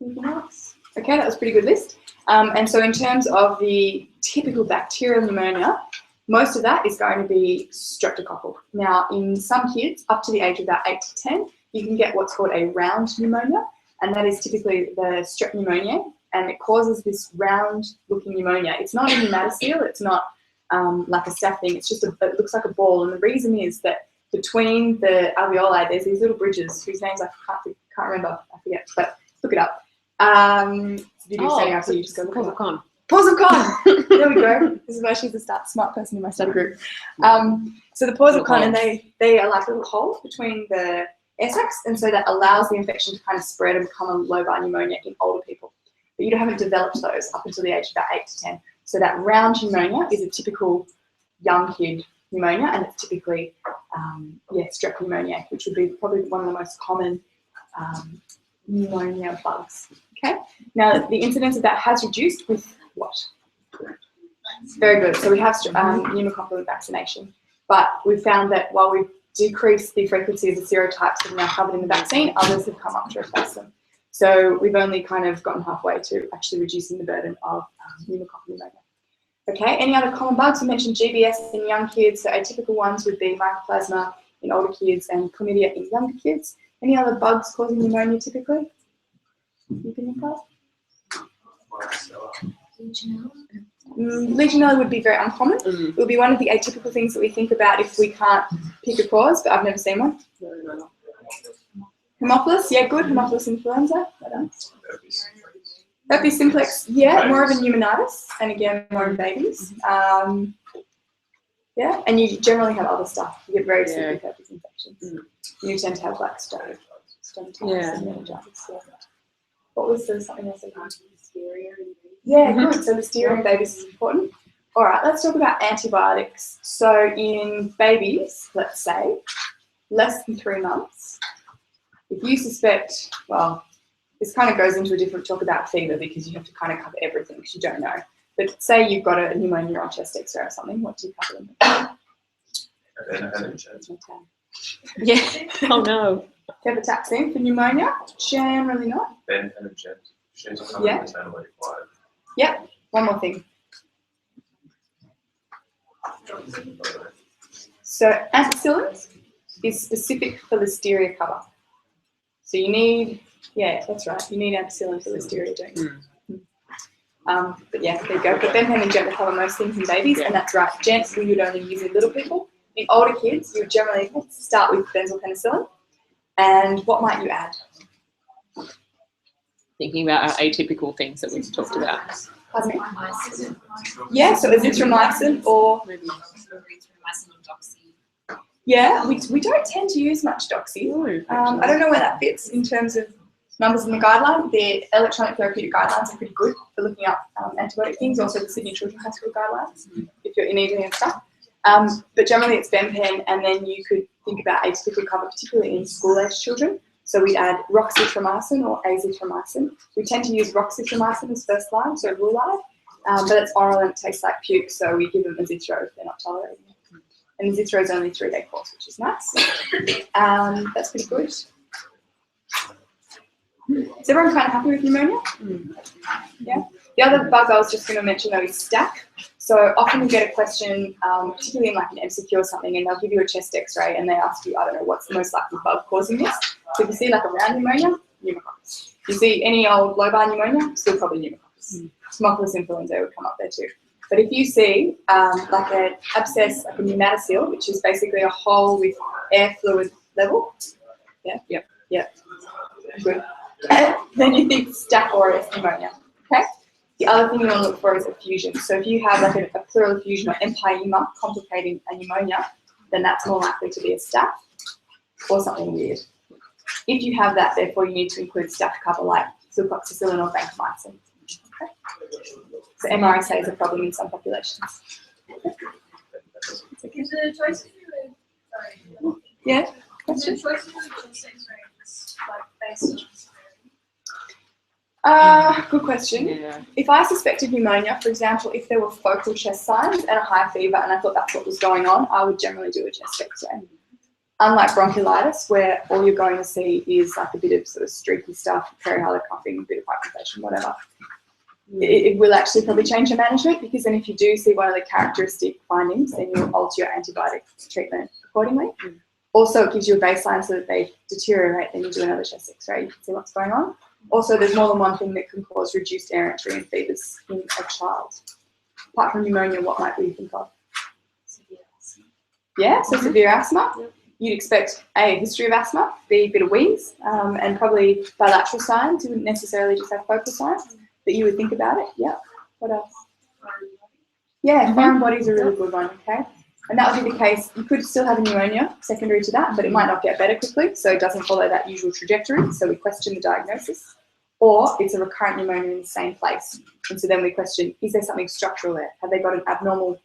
Anything else? Okay, that was a pretty good list. And so in terms of the typical bacterial pneumonia, most of that is going to be streptococcal. Now, in some kids, up to the age of about 8 to 10, you can get what's called a round pneumonia, and that is typically the strep pneumoniae, and it causes this round-looking pneumonia. It's not a hematocele, it's not like a staph thing, it's just it looks like a ball, and the reason is that between the alveoli, there's these little bridges whose names I can't remember, I forget, but look it up. Video standing up, so you just go look it up. Pores of Con. There we go. This is why she's the smart person in my study group. So the pores of Con, and they are like little holes between the air sacs, and so that allows the infection to kind of spread and become a lobar pneumonia in older people. But you haven't developed those up until the age of about 8 to 10. So that round pneumonia is a typical young kid pneumonia, and it's typically strep pneumoniae, which would be probably one of the most common pneumonia bugs. Okay. Now the incidence of that has reduced with what? Very good. So we have pneumococcal vaccination, but we've found that while we've decreased the frequency of the serotypes that are now covered in the vaccine, others have come up to replace them. So we've only kind of gotten halfway to actually reducing the burden of pneumococcal pneumonia. Okay, any other common bugs? We mentioned GBS in young kids, so atypical ones would be mycoplasma in older kids and chlamydia in younger kids. Any other bugs causing pneumonia typically? You can think of? Legionella would be very uncommon. It would be one of the atypical things that we think about if we can't pick a cause, but I've never seen one. Haemophilus, yeah, good. Haemophilus influenza. Herpes simplex, yeah, more of a pneumonitis, and again, more in babies. Yeah, and you generally have other stuff. You get very sick with herpes infections. You tend to have like stomatitis and meningitis. Yeah. What was the something else? Yeah, good. So listeria in babies is important. All right, let's talk about antibiotics. So in babies, let's say, less than 3 months, if you suspect, well, this kind of goes into a different talk about fever because you have to kind of cover everything because you don't know. But say you've got a pneumonia on chest X-ray or something, what do you cover them with? Yeah. Oh no. Cefataxime for pneumonia? Generally not. Yeah. Yeah. One more thing. So ampicillin is specific for listeria cover. So you need, yeah, that's right. You need ampicillin for listeria, don't you? But yeah, there you go. But benpen and gent will cover most things in babies, and that's right. Gents we would only use in little people. In older kids, you would generally start with benzopenicillin. And what might you add? Thinking about our atypical things that we've talked about. Pardon me? Yeah, so azithromycin or... Yeah, we don't tend to use much doxy. I don't know where that fits in terms of numbers in the guideline. The electronic therapeutic guidelines are pretty good for looking up antibiotic things, also the Sydney Children's Hospital guidelines, if you're in England and stuff. But generally it's benpen, and then you could think about atypical cover, particularly in school-aged children. So we'd add roxithromycin or azithromycin. We tend to use roxithromycin as first line, so rule-out, but it's oral and it tastes like puke, so we give them azithro if they're not tolerating it. And azithro is only a 3-day course, which is nice. That's pretty good. Is everyone kind of happy with pneumonia? Yeah. The other bug I was just going to mention though is staph. So often we get a question, particularly in like an MCQ or something, and they'll give you a chest X-ray and they ask you, I don't know, what's the most likely bug causing this? So if you see like a round pneumonia, pneumococcus. If you see any old lobar pneumonia, still probably pneumococcus. Haemophilus influenza would come up there too. But if you see like an abscess, like a pneumatocele, which is basically a hole with air fluid level, good. Then you think Staph aureus pneumonia. Okay. The other thing you want to look for is effusion. So if you have like a pleural effusion or empyema complicating a pneumonia, then that's more likely to be a staph or something weird. If you have that, therefore you need to include staph cover like sulfoxycillin or vancomycin. Okay. So MRSA is a problem in some populations. Is the choice sorry. Yeah. Is the choice of chest X-rays like based on good question. Yeah. If I suspected pneumonia, for example, if there were focal chest signs and a high fever and I thought that's what was going on, I would generally do a chest X-ray. Unlike bronchiolitis, where all you're going to see is like a bit of sort of streaky stuff, perihilar coughing, a bit of hypertension, whatever. It will actually probably change your management, because then if you do see one of the characteristic findings, then you'll alter your antibiotic treatment accordingly. Also, it gives you a baseline so that they deteriorate, then you do another chest X-ray, you can see what's going on. Also, there's more than one thing that can cause reduced air entry and fevers in a child. Apart from pneumonia, what might we think of? severe asthma? Yeah, so severe asthma. Yep. You'd expect A, history of asthma, B, a bit of wheeze, and probably bilateral signs. You wouldn't necessarily just have focal signs, but you would think about it. Yeah. What else? Yeah, foreign body's a really good one, okay? And that would be the case. You could still have a pneumonia secondary to that, but it might not get better quickly, so it doesn't follow that usual trajectory. So we question the diagnosis. Or it's a recurrent pneumonia in the same place. And so then we question, is there something structural there? Have they got an abnormal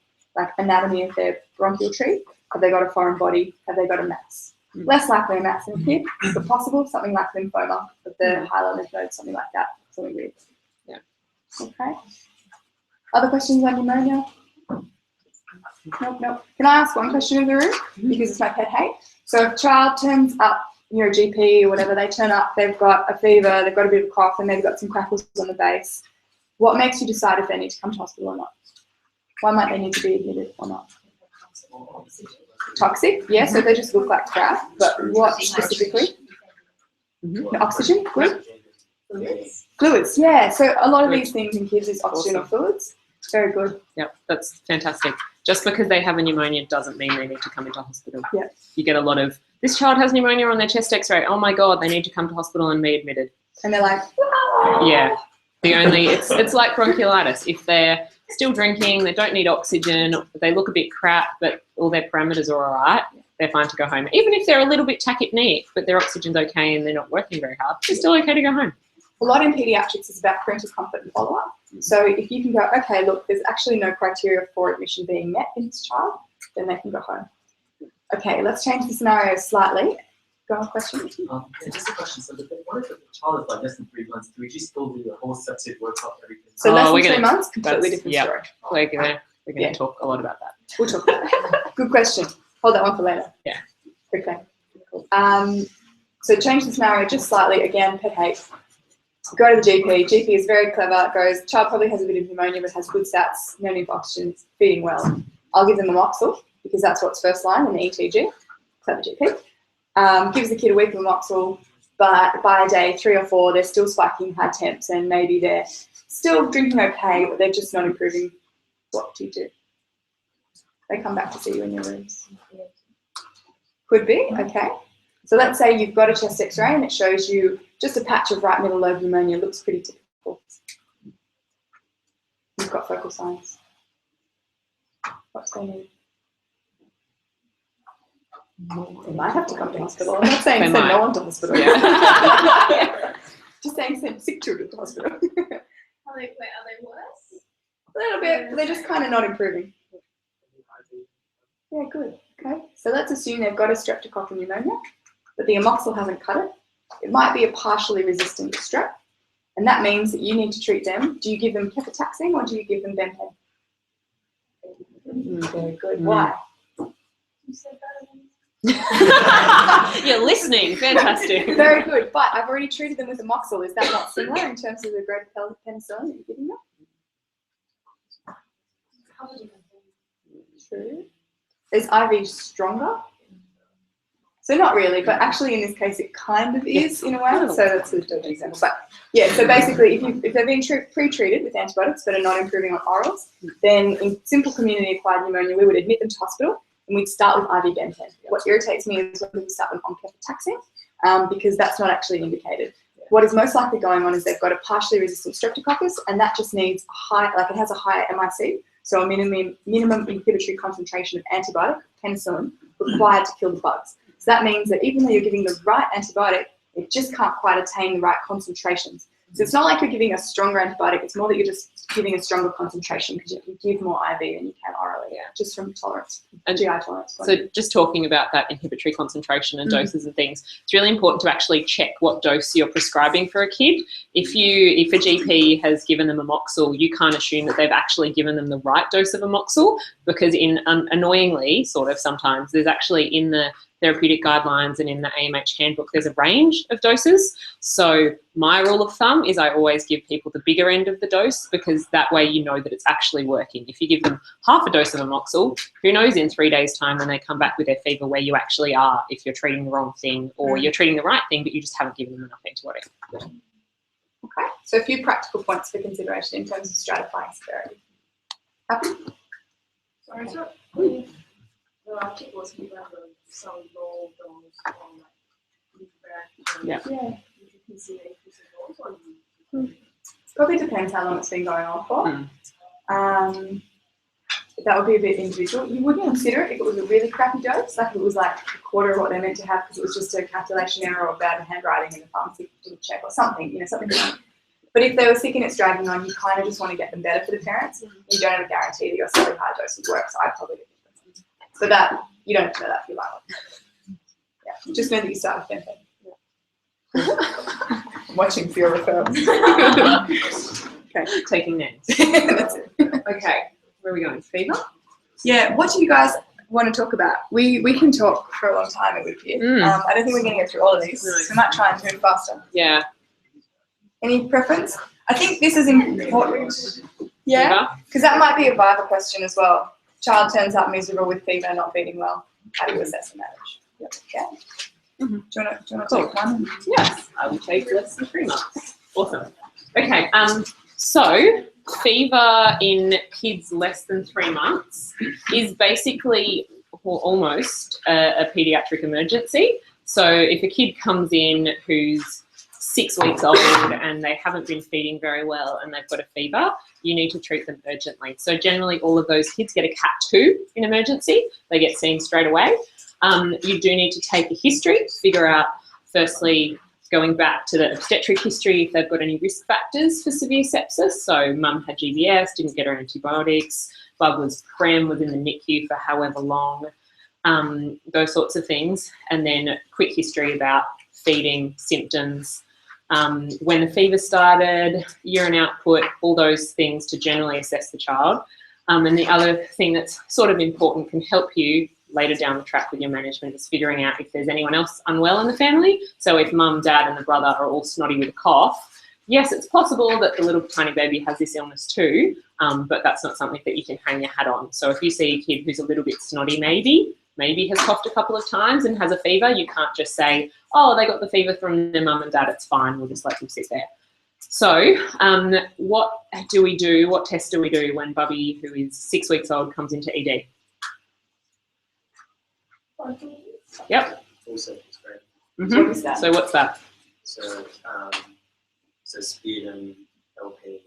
anatomy of their bronchial tree? Have they got a foreign body? Have they got a mass? Less likely a mass in a kid, but possible, something like lymphoma of the hilar lymph nodes, something like that. Something weird. Yeah. Okay. Other questions on pneumonia? Nope. Can I ask one question in the room? Because it's my pet hate. So if a child turns up, you're a GP or whatever, they turn up, they've got a fever, they've got a bit of a cough, and they've got some crackles on the base. What makes you decide if they need to come to hospital or not? Why might they need to be admitted or not? Toxic, yeah, so they just look like crap, but what specifically? The oxygen, good? Fluids, yeah, so a lot of these things in kids is oxygen or fluids. Very good. Yep, that's fantastic. Just because they have a pneumonia doesn't mean they need to come into hospital. Yeah. You get a lot of, this child has pneumonia on their chest x-ray. Oh my God, they need to come to hospital and be admitted. And they're like, yeah. It's like bronchiolitis. If they're still drinking, they don't need oxygen, they look a bit crap, but all their parameters are all right, they're fine to go home. Even if they're a little bit tachypneic, but their oxygen's okay and they're not working very hard, they're still okay to go home. a lot in pediatrics is about parental comfort and follow-up. So if you can go, okay, look, there's actually no criteria for admission being met in this child, then they can go home. Okay, let's change the scenario slightly. Go on, question. Just a question. So, what if the child is like less than 3 months? Do we just still do the whole septic workup, everything? So less than 3 months, completely different story. We're gonna talk a lot about that. We'll talk about that. Good question. Hold that one for later. Yeah. Okay. So change the scenario just slightly. Again, pet hate. Go to the GP. GP is very clever. Goes, child probably has a bit of pneumonia but has good stats, no need for oxygen, feeding well. I'll give them a Moxil because that's what's first line in the ETG. Clever GP. Gives the kid a week of Moxil, but by day 3 or 4, they're still spiking high temps and maybe they're still drinking okay, but they're just not improving. What do you do? They come back to see you in your rooms. Could be, okay. So let's say you've got a chest x-ray and it shows you just a patch of right middle lobe pneumonia, looks pretty typical. You've got focal signs. What's going on? They might have to come to hospital. I'm not saying send no one to hospital. Yeah. Just saying send sick children to hospital. Are they worse? A little bit, but they're just kind of not improving. Yeah, good. Okay, so let's assume they've got a streptococcal pneumonia, but the amoxil hasn't cut it. It might be a partially resistant strep, and that means that you need to treat them. Do you give them cefataxime or do you give them benpen? Very good. Why? You're listening. Fantastic. Very good. But I've already treated them with amoxil. Is that not similar in terms of the grade of penicillin that you're giving them? True. Is IV stronger? So not really, but actually in this case it kind of is in a way. So that's a dodgy example. But yeah, so basically if they've been pre-treated with antibiotics but are not improving on orals, then in simple community-acquired pneumonia we would admit them to hospital and we'd start with IV benpen. What irritates me is when we start with cefataxime because that's not actually indicated. What is most likely going on is they've got a partially resistant streptococcus and that just needs a high, like it has a higher MIC, so a minimum inhibitory concentration of antibiotic, penicillin, required to kill the bugs. So that means that even though you're giving the right antibiotic, it just can't quite attain the right concentrations. So it's not like you're giving a stronger antibiotic, it's more that you're just giving a stronger concentration because you can give more IV than you can orally, just from tolerance, and GI tolerance. So just talking about that inhibitory concentration and doses and things, it's really important to actually check what dose you're prescribing for a kid. If a GP has given them amoxil, you can't assume that they've actually given them the right dose of amoxil because annoyingly, sort of sometimes, there's actually in the therapeutic guidelines and in the AMH handbook, there's a range of doses. So my rule of thumb is I always give people the bigger end of the dose because that way you know that it's actually working. If you give them half a dose of amoxil, who knows in 3 days' time when they come back with their fever where you actually are, if you're treating the wrong thing or you're treating the right thing, but you just haven't given them enough antibiotic. Okay, so a few practical points for consideration in terms of stratifying severity. Happy? Sorry, so the article was given some low dose or like Yeah. you consider increasing dose or you Probably depends how long it's been going on for. that would be a bit individual. You wouldn't consider it if it was a really crappy dose, like if it was like a quarter of what they're meant to have because it was just a calculation error or bad handwriting in the pharmacy didn't check or something, something wrong. But if they were sick and it's dragging on, you kind of just want to get them better for the parents. You don't have a guarantee that your slightly high dose would work, so I'd probably get different. So that, you don't have to know that for your life. Yeah, just know that you start with them. I'm watching for your referrals. Okay, taking names. That's it. Okay, where are we going? Fever? Yeah, what do you guys want to talk about? We can talk for a long time, it would appear. I don't think we're going to get through all of these, so we might try and move faster. Yeah. Any preference? I think this is important. Yeah, because that might be a vital question as well. Child turns up miserable with fever, not feeding well. How do you assess and manage? Yep. Yeah. Do you want to take one? Yes, I will take less than 3 months. Awesome. Okay, so fever in kids less than 3 months is basically almost a pediatric emergency. So if a kid comes in who's 6 weeks old and they haven't been feeding very well and they've got a fever, you need to treat them urgently. So generally all of those kids get a Cat 2 in emergency. They get seen straight away. You do need to take a history, figure out firstly going back to the obstetric history if they've got any risk factors for severe sepsis. So mum had GBS, didn't get her antibiotics, bub was prem, was in the NICU for however long, those sorts of things. And then quick history about feeding, symptoms, when the fever started, urine output, all those things to generally assess the child. And the other thing that's sort of important can help you later down the track with your management is figuring out if there's anyone else unwell in the family. So if mum, dad and the brother are all snotty with a cough, yes, it's possible that the little tiny baby has this illness too, but that's not something that you can hang your hat on. So if you see a kid who's a little bit snotty maybe has coughed a couple of times and has a fever, you can't just say, oh, they got the fever from their mum and dad, it's fine, we'll just let them sit there. So what do we do, what test do we do when Bubby, who is 6 weeks old, comes into ED? Yep. Full surface grade. What is that? So what's that? So, sputum, LP.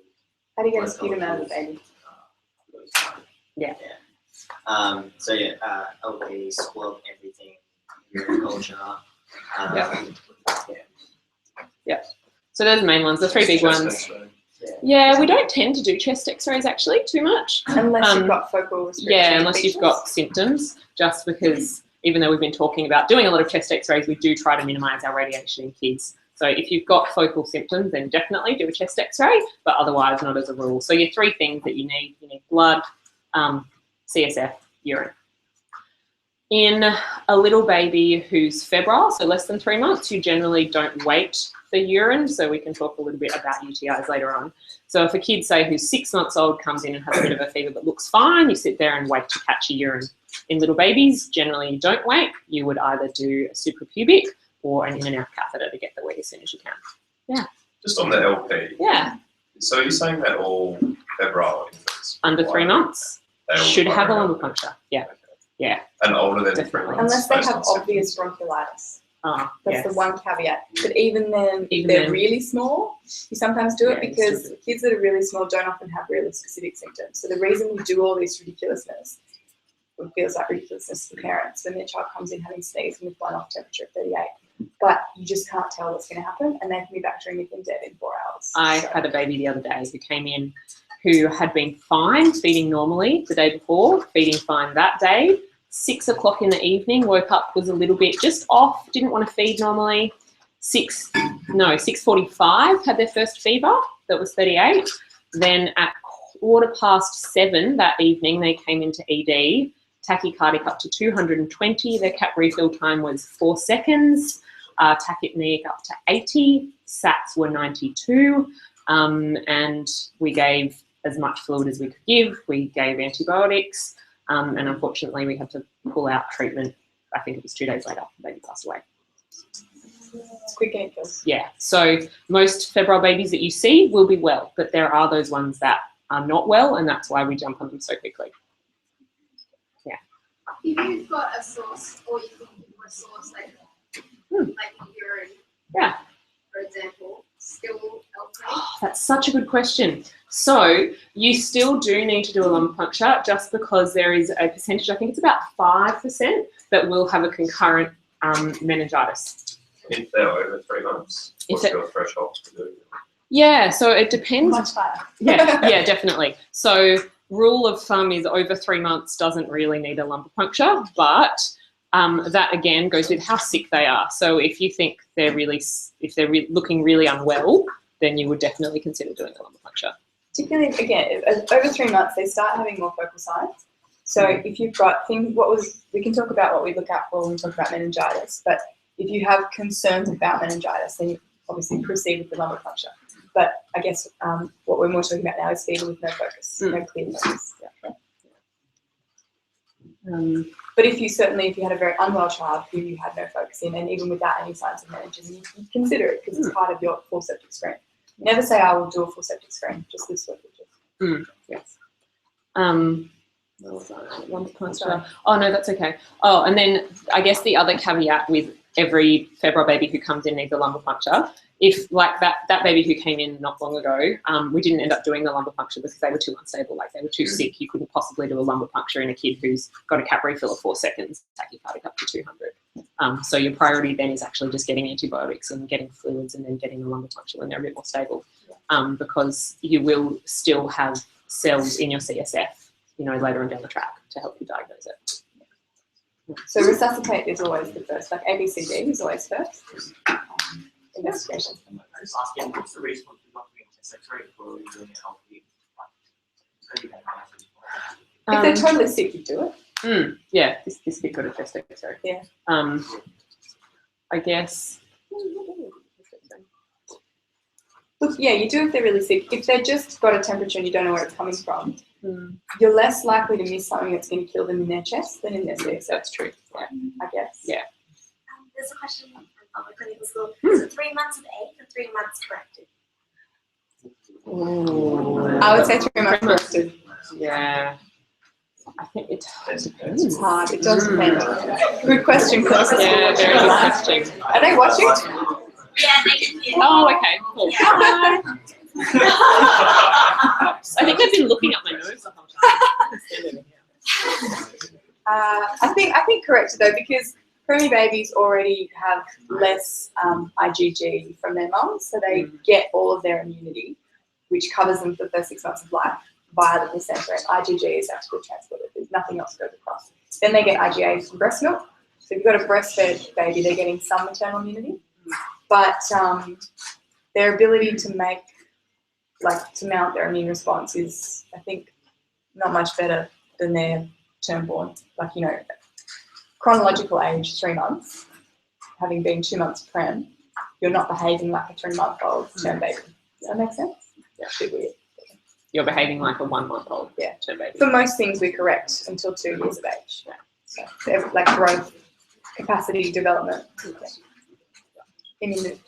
How do you get a sputum out of the baby? Yeah. LP, swab, everything, urine culture. Yeah. So those are the main ones, the three big ones. Yeah, we don't tend to do chest x-rays actually too much. Unless you've got focal restriction. Yeah, unless you've got symptoms, just because even though we've been talking about doing a lot of chest x-rays, we do try to minimise our radiation in kids. So if you've got focal symptoms, then definitely do a chest x-ray, but otherwise not as a rule. So your three things that you need blood, CSF, urine. In a little baby who's febrile, so less than 3 months, you generally don't wait for urine, so we can talk a little bit about UTIs later on. So if a kid, say, who's 6 months old comes in and has a bit of a fever but looks fine, you sit there and wait to catch a urine. In little babies, generally you don't wait. You would either do a suprapubic or an in and out catheter to get the wee as soon as you can. Yeah. Just on the LP. Yeah. So you're saying that all febrile infants under 3 months should have a lumbar puncture. Yeah. Okay. Yeah. And older than Definitely. 3 months. Unless they based have on symptoms. obvious bronchiolitis. That's Yes. the one caveat. But even then, Even if they're then. really small, you sometimes do it Yeah, because kids that are really small don't often have really specific symptoms. So the reason we do all this ridiculousness, it feels like ridiculousness to the parents when their child comes in having sneezed with one off temperature of 38. But you just can't tell what's going to happen, and they can be back to anything dead in 4 hours. I had a baby the other day who came in who had been fine, feeding normally the day before, feeding fine that day. 6 o'clock in the evening, woke up, was a little bit just off, didn't want to feed normally. 6:45 had their first fever, that was 38. Then at 7:15 that evening, they came into ED, tachycardic up to 220. Their cap refill time was 4 seconds, tachypneic up to 80, SATs were 92, and we gave as much fluid as we could give. We gave antibiotics, and unfortunately we had to pull out treatment. I think it was 2 days later, the baby passed away. It's quick and it kills. Yeah, so most febrile babies that you see will be well, but there are those ones that are not well, and that's why we jump on them so quickly. If you've got a source, or you think you've got a source like urine, Yeah. for example, still LP? That's such a good question. So you still do need to do a lumbar puncture just because there is a percentage, I think it's about 5%, that will have a concurrent meningitis. If they're over 3 months, If what's it- your threshold to do? Yeah, so it depends. Much higher. Yeah, definitely. So rule of thumb is over 3 months doesn't really need a lumbar puncture, but that again goes with how sick they are. So if you think they're looking really unwell, then you would definitely consider doing a lumbar puncture. Particularly, again, over 3 months, they start having more focal signs. So if you've got things, we can talk about what we look out for when we talk about meningitis, but if you have concerns about meningitis, then you obviously proceed with the lumbar puncture. But I guess what we're more talking about now is fever with no focus, no clear focus. Yeah. But if you had a very unwell child who you had no focus in, and even without any signs of meningitis, you consider it because it's part of your full septic screen. Never say I will do a full septic screen, just this sort of Yes. Lumbar puncture. Oh no, that's okay. Oh, and then I guess the other caveat with every febrile baby who comes in needs a lumbar puncture. If like that baby who came in not long ago, we didn't end up doing the lumbar puncture because they were too unstable, like they were too sick. You couldn't possibly do a lumbar puncture in a kid who's got a cap refill of 4 seconds, tachycardic up to 200. So your priority then is actually just getting antibiotics and getting fluids and then getting the lumbar puncture when they're a bit more stable, because you will still have cells in your CSF, later on down the track to help you diagnose it. So resuscitate is always the first, like ABCD is always first. Investigation. I'm just asking, what's the reason for not doing a test X-ray for doing it healthy? If they're totally sick, you do it. Yeah, this bit got a chest X-ray. Yeah. I guess. Look, yeah, you do if they're really sick. If they've just got a temperature and you don't know where it's coming from, you're less likely to miss something that's going to kill them in their chest than in their CSF. That's true. Yeah, I guess. Yeah. There's a question from public clinical school. Is it 3 months of age or 3 months corrected? I would say 3 months corrected. Yeah. I think it depends. It's hard. It does depend. Good question, Chris. Yeah, very good question. Are they watching? Yeah, they can hear. Oh, okay, cool. Yeah. I think they've been looking up my nose the whole time. I think corrected though, because preemie babies already have less IgG from their mums, so they get all of their immunity, which covers them for the first 6 months of life via the placenta. And IgG is actually transported. There's nothing else goes across. Then they get IgA from breast milk. So if you've got a breastfed baby, they're getting some maternal immunity, but their ability to mount their immune response is, I think, not much better than their term born. Chronological age, 3 months, having been 2 months prem, you're not behaving like a 3-month-old term baby. Does that make sense? Yeah, a bit weird. You're behaving like a 1-month-old term baby. For most things, we correct until 2 years of age. Yeah. So, they're like growth, capacity, development. Immunity.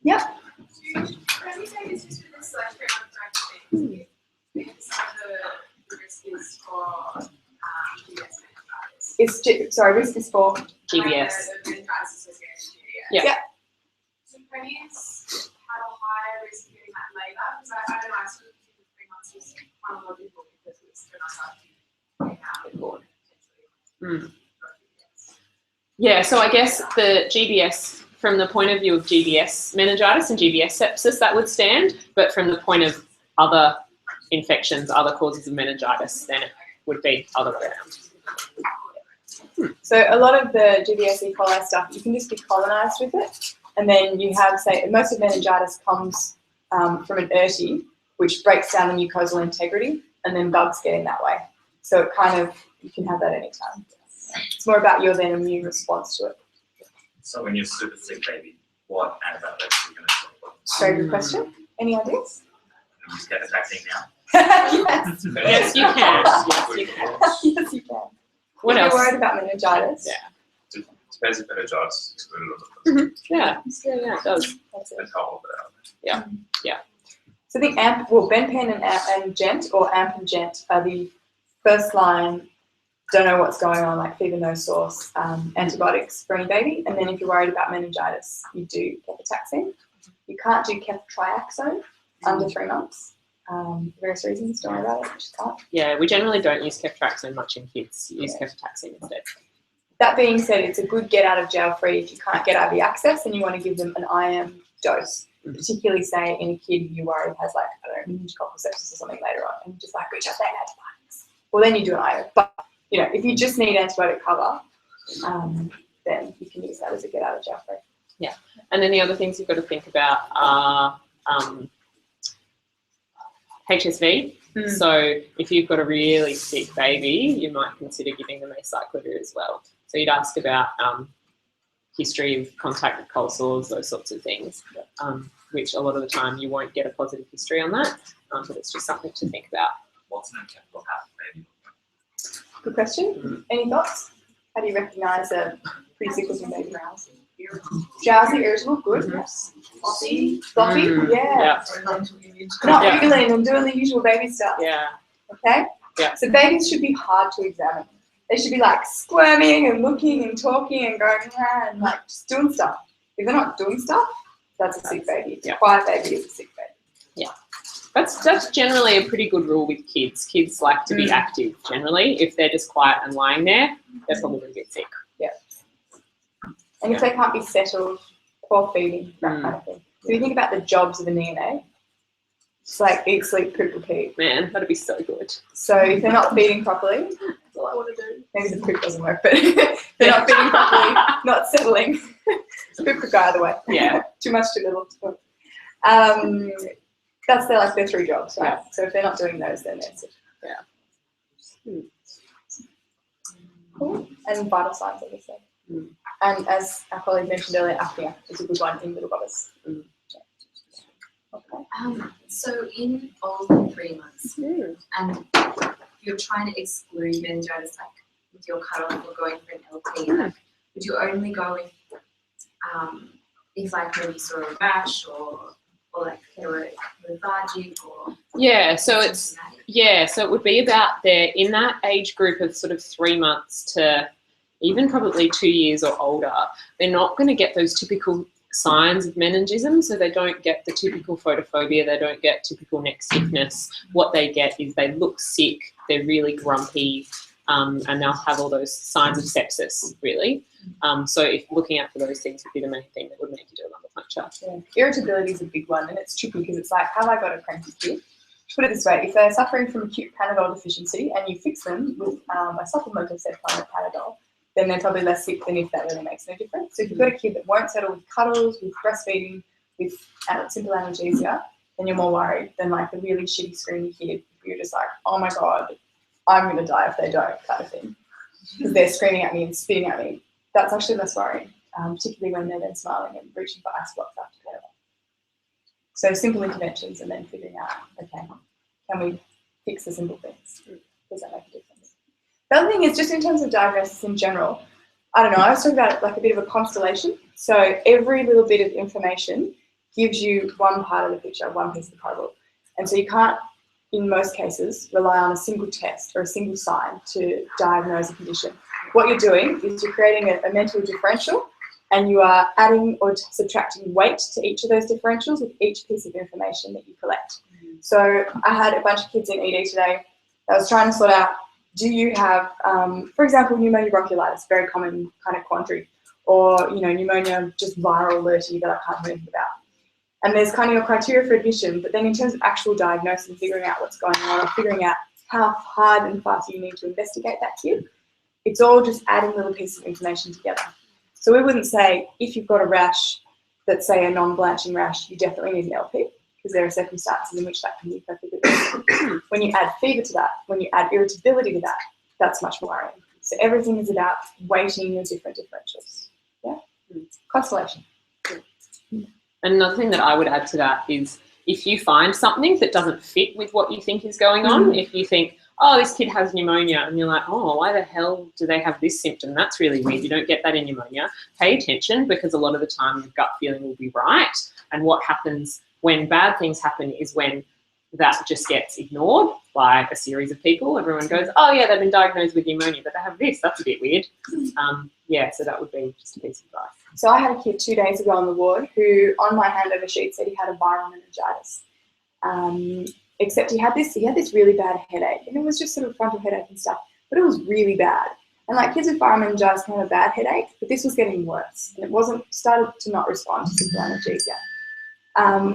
Yep. Can you say this just for this like 3 months pregnancy? Some of the risk is for GBS meningitis. Risk is for GBS. The meningitis associated GBS. Yeah. So preemies have a higher risk of getting that later, because I don't know, I sort of think 3 months is chronological because it's still not getting out of board. Yeah, so I guess the GBS, from the point of view of GBS meningitis and GBS sepsis, that would stand, but from the point of other infections, other causes of meningitis, then it would be other way around. So a lot of the GBS E. coli stuff, you can just be colonized with it, and then you have, say, most of meningitis comes from an urti, which breaks down the mucosal integrity, and then bugs get in that way. So it kind of, you can have that anytime. It's more about your then immune response to it. So when you're super sick, baby, what antibiotics are you going to take? Very good question. Any ideas? Can we just get the vaccine now? Yes. Yes, you can. Yes, you can. Yes, you can. What if else? you're worried about meningitis. Yeah. Depends if meningitis is excluded or not. Yeah, it does. That's it. That's how they are. So the benpen and gent, or AMP and gent, are the first line, don't know what's going on, like fever, no source, antibiotics for any baby. And then if you're worried about meningitis, you do get the taxine. You can't do ceftriaxone under 3 months. Various reasons, don't worry about it, just can't. Yeah, we generally don't use ceftriaxone much in kids. Use cefotaxime instead. That being said, it's a good get out of jail free if you can't get IV access and you want to give them an IM dose. Particularly, say, in a kid you worry has like, I don't know, meningococcal sepsis or something later on, and just like, we just take antibiotics. Well, then you do an IM. But, you know, if you just need antibiotic cover, then you can use that as a get out of jail free. Yeah. And then the other things you've got to think about are HSV. So if you've got a really sick baby, you might consider giving them acyclovir as well. So you'd ask about history of contact with cold sores, those sorts of things, which a lot of the time you won't get a positive history on that, but it's just something to think about. What's an uncomfortable habit, baby? Good question. Any thoughts? How do you recognise a pretty sick looking baby? Drowsy, irritable, good. Floppy, yeah. Not wiggling and doing the usual baby stuff. Yeah. Okay? Yeah. So babies should be hard to examine. They should be like squirming and looking and talking and going and like just doing stuff. If they're not doing stuff, that's a sick baby. A quiet baby is a sick baby. Yeah. That's generally a pretty good rule with kids. Kids like to be active generally. If they're just quiet and lying there, they're probably going to get sick. Yeah. And if they can't be settled, poor feeding, that kind of thing. So you think about the jobs of a neonate. It's like eat, sleep, poop, repeat. Man, that'd be so good. So if they're not feeding properly, that's all I want to do. Maybe the poop doesn't work, but if they're not feeding properly, not settling. Poop could go either way. Yeah. Too much, too little. That's their 3 jobs, right? Yeah. So if they're not doing those, then they're sick. Yeah. Cool. And vital signs, obviously. And as our colleague mentioned earlier, apnea is a good one in little bobbers. Okay. So in older than 3 months, and you're trying to exclude meningitis, like with your cutoff or going for an LP, like, would you only go with if like maybe you saw a rash or like they were lethargic or so it would be about there in that age group of sort of 3 months to even probably 2 years or older. They're not going to get those typical signs of meningism, so they don't get the typical photophobia, they don't get typical neck stiffness. What they get is they look sick, they're really grumpy, and they'll have all those signs of sepsis, really. So if looking out for those things would be the main thing that would make you do a lumbar puncture. Yeah. Irritability is a big one, and it's tricky because it's like, have I got a cranky kid? Put it this way, if they're suffering from acute Panadol deficiency and you fix them with a supplemental set kind of Panadol, then they're probably less sick than if that really makes no difference. So if you've got a kid that won't settle with cuddles, with breastfeeding, with simple analgesia, then you're more worried than like the really shitty screaming kid. You're just like, oh my God, I'm going to die if they don't, kind of thing. Because they're screaming at me and spitting at me. That's actually less worrying, particularly when they're then smiling and reaching for ice blocks after dinner. So simple interventions and then figuring out, okay, can we fix the simple things? Does that make a difference? The other thing is just in terms of diagnosis in general, I don't know, I was talking about it like a bit of a constellation. So every little bit of information gives you one part of the picture, one piece of the puzzle. And so you can't, in most cases, rely on a single test or a single sign to diagnose a condition. What you're doing is you're creating a mental differential and you are adding or subtracting weight to each of those differentials with each piece of information that you collect. So I had a bunch of kids in ED today that was trying to sort out, do you have, for example, pneumonia bronchiolitis, very common kind of quandary, or, you know, pneumonia just viral alerty that I can't do anything about. And there's kind of your criteria for admission, but then in terms of actual diagnosis and figuring out what's going on or figuring out how hard and fast you need to investigate that kid, it's all just adding little pieces of information together. So we wouldn't say if you've got a rash that's, say, a non-blanching rash, you definitely need an LP, because there are circumstances in which that can be perfectly good. When you add fever to that, when you add irritability to that, that's much more worrying. So everything is about weighting your different differentials. Yeah? Constellation. And another thing that I would add to that is if you find something that doesn't fit with what you think is going on, if you think, oh, this kid has pneumonia, and you're like, oh, why the hell do they have this symptom? That's really weird. You don't get that in pneumonia. Pay attention, because a lot of the time your gut feeling will be right. And what happens when bad things happen is when that just gets ignored by a series of people. Everyone goes, oh yeah, they've been diagnosed with pneumonia, but they have this. That's a bit weird. Yeah, so that would be just a piece of advice. So I had a kid 2 days ago on the ward who, on my handover sheet, said he had a viral meningitis. Except he had this really bad headache, and it was just sort of frontal headache and stuff, but it was really bad. And like kids with viral meningitis can have a bad headache, but this was getting worse, and it started to not respond to simple analgesia.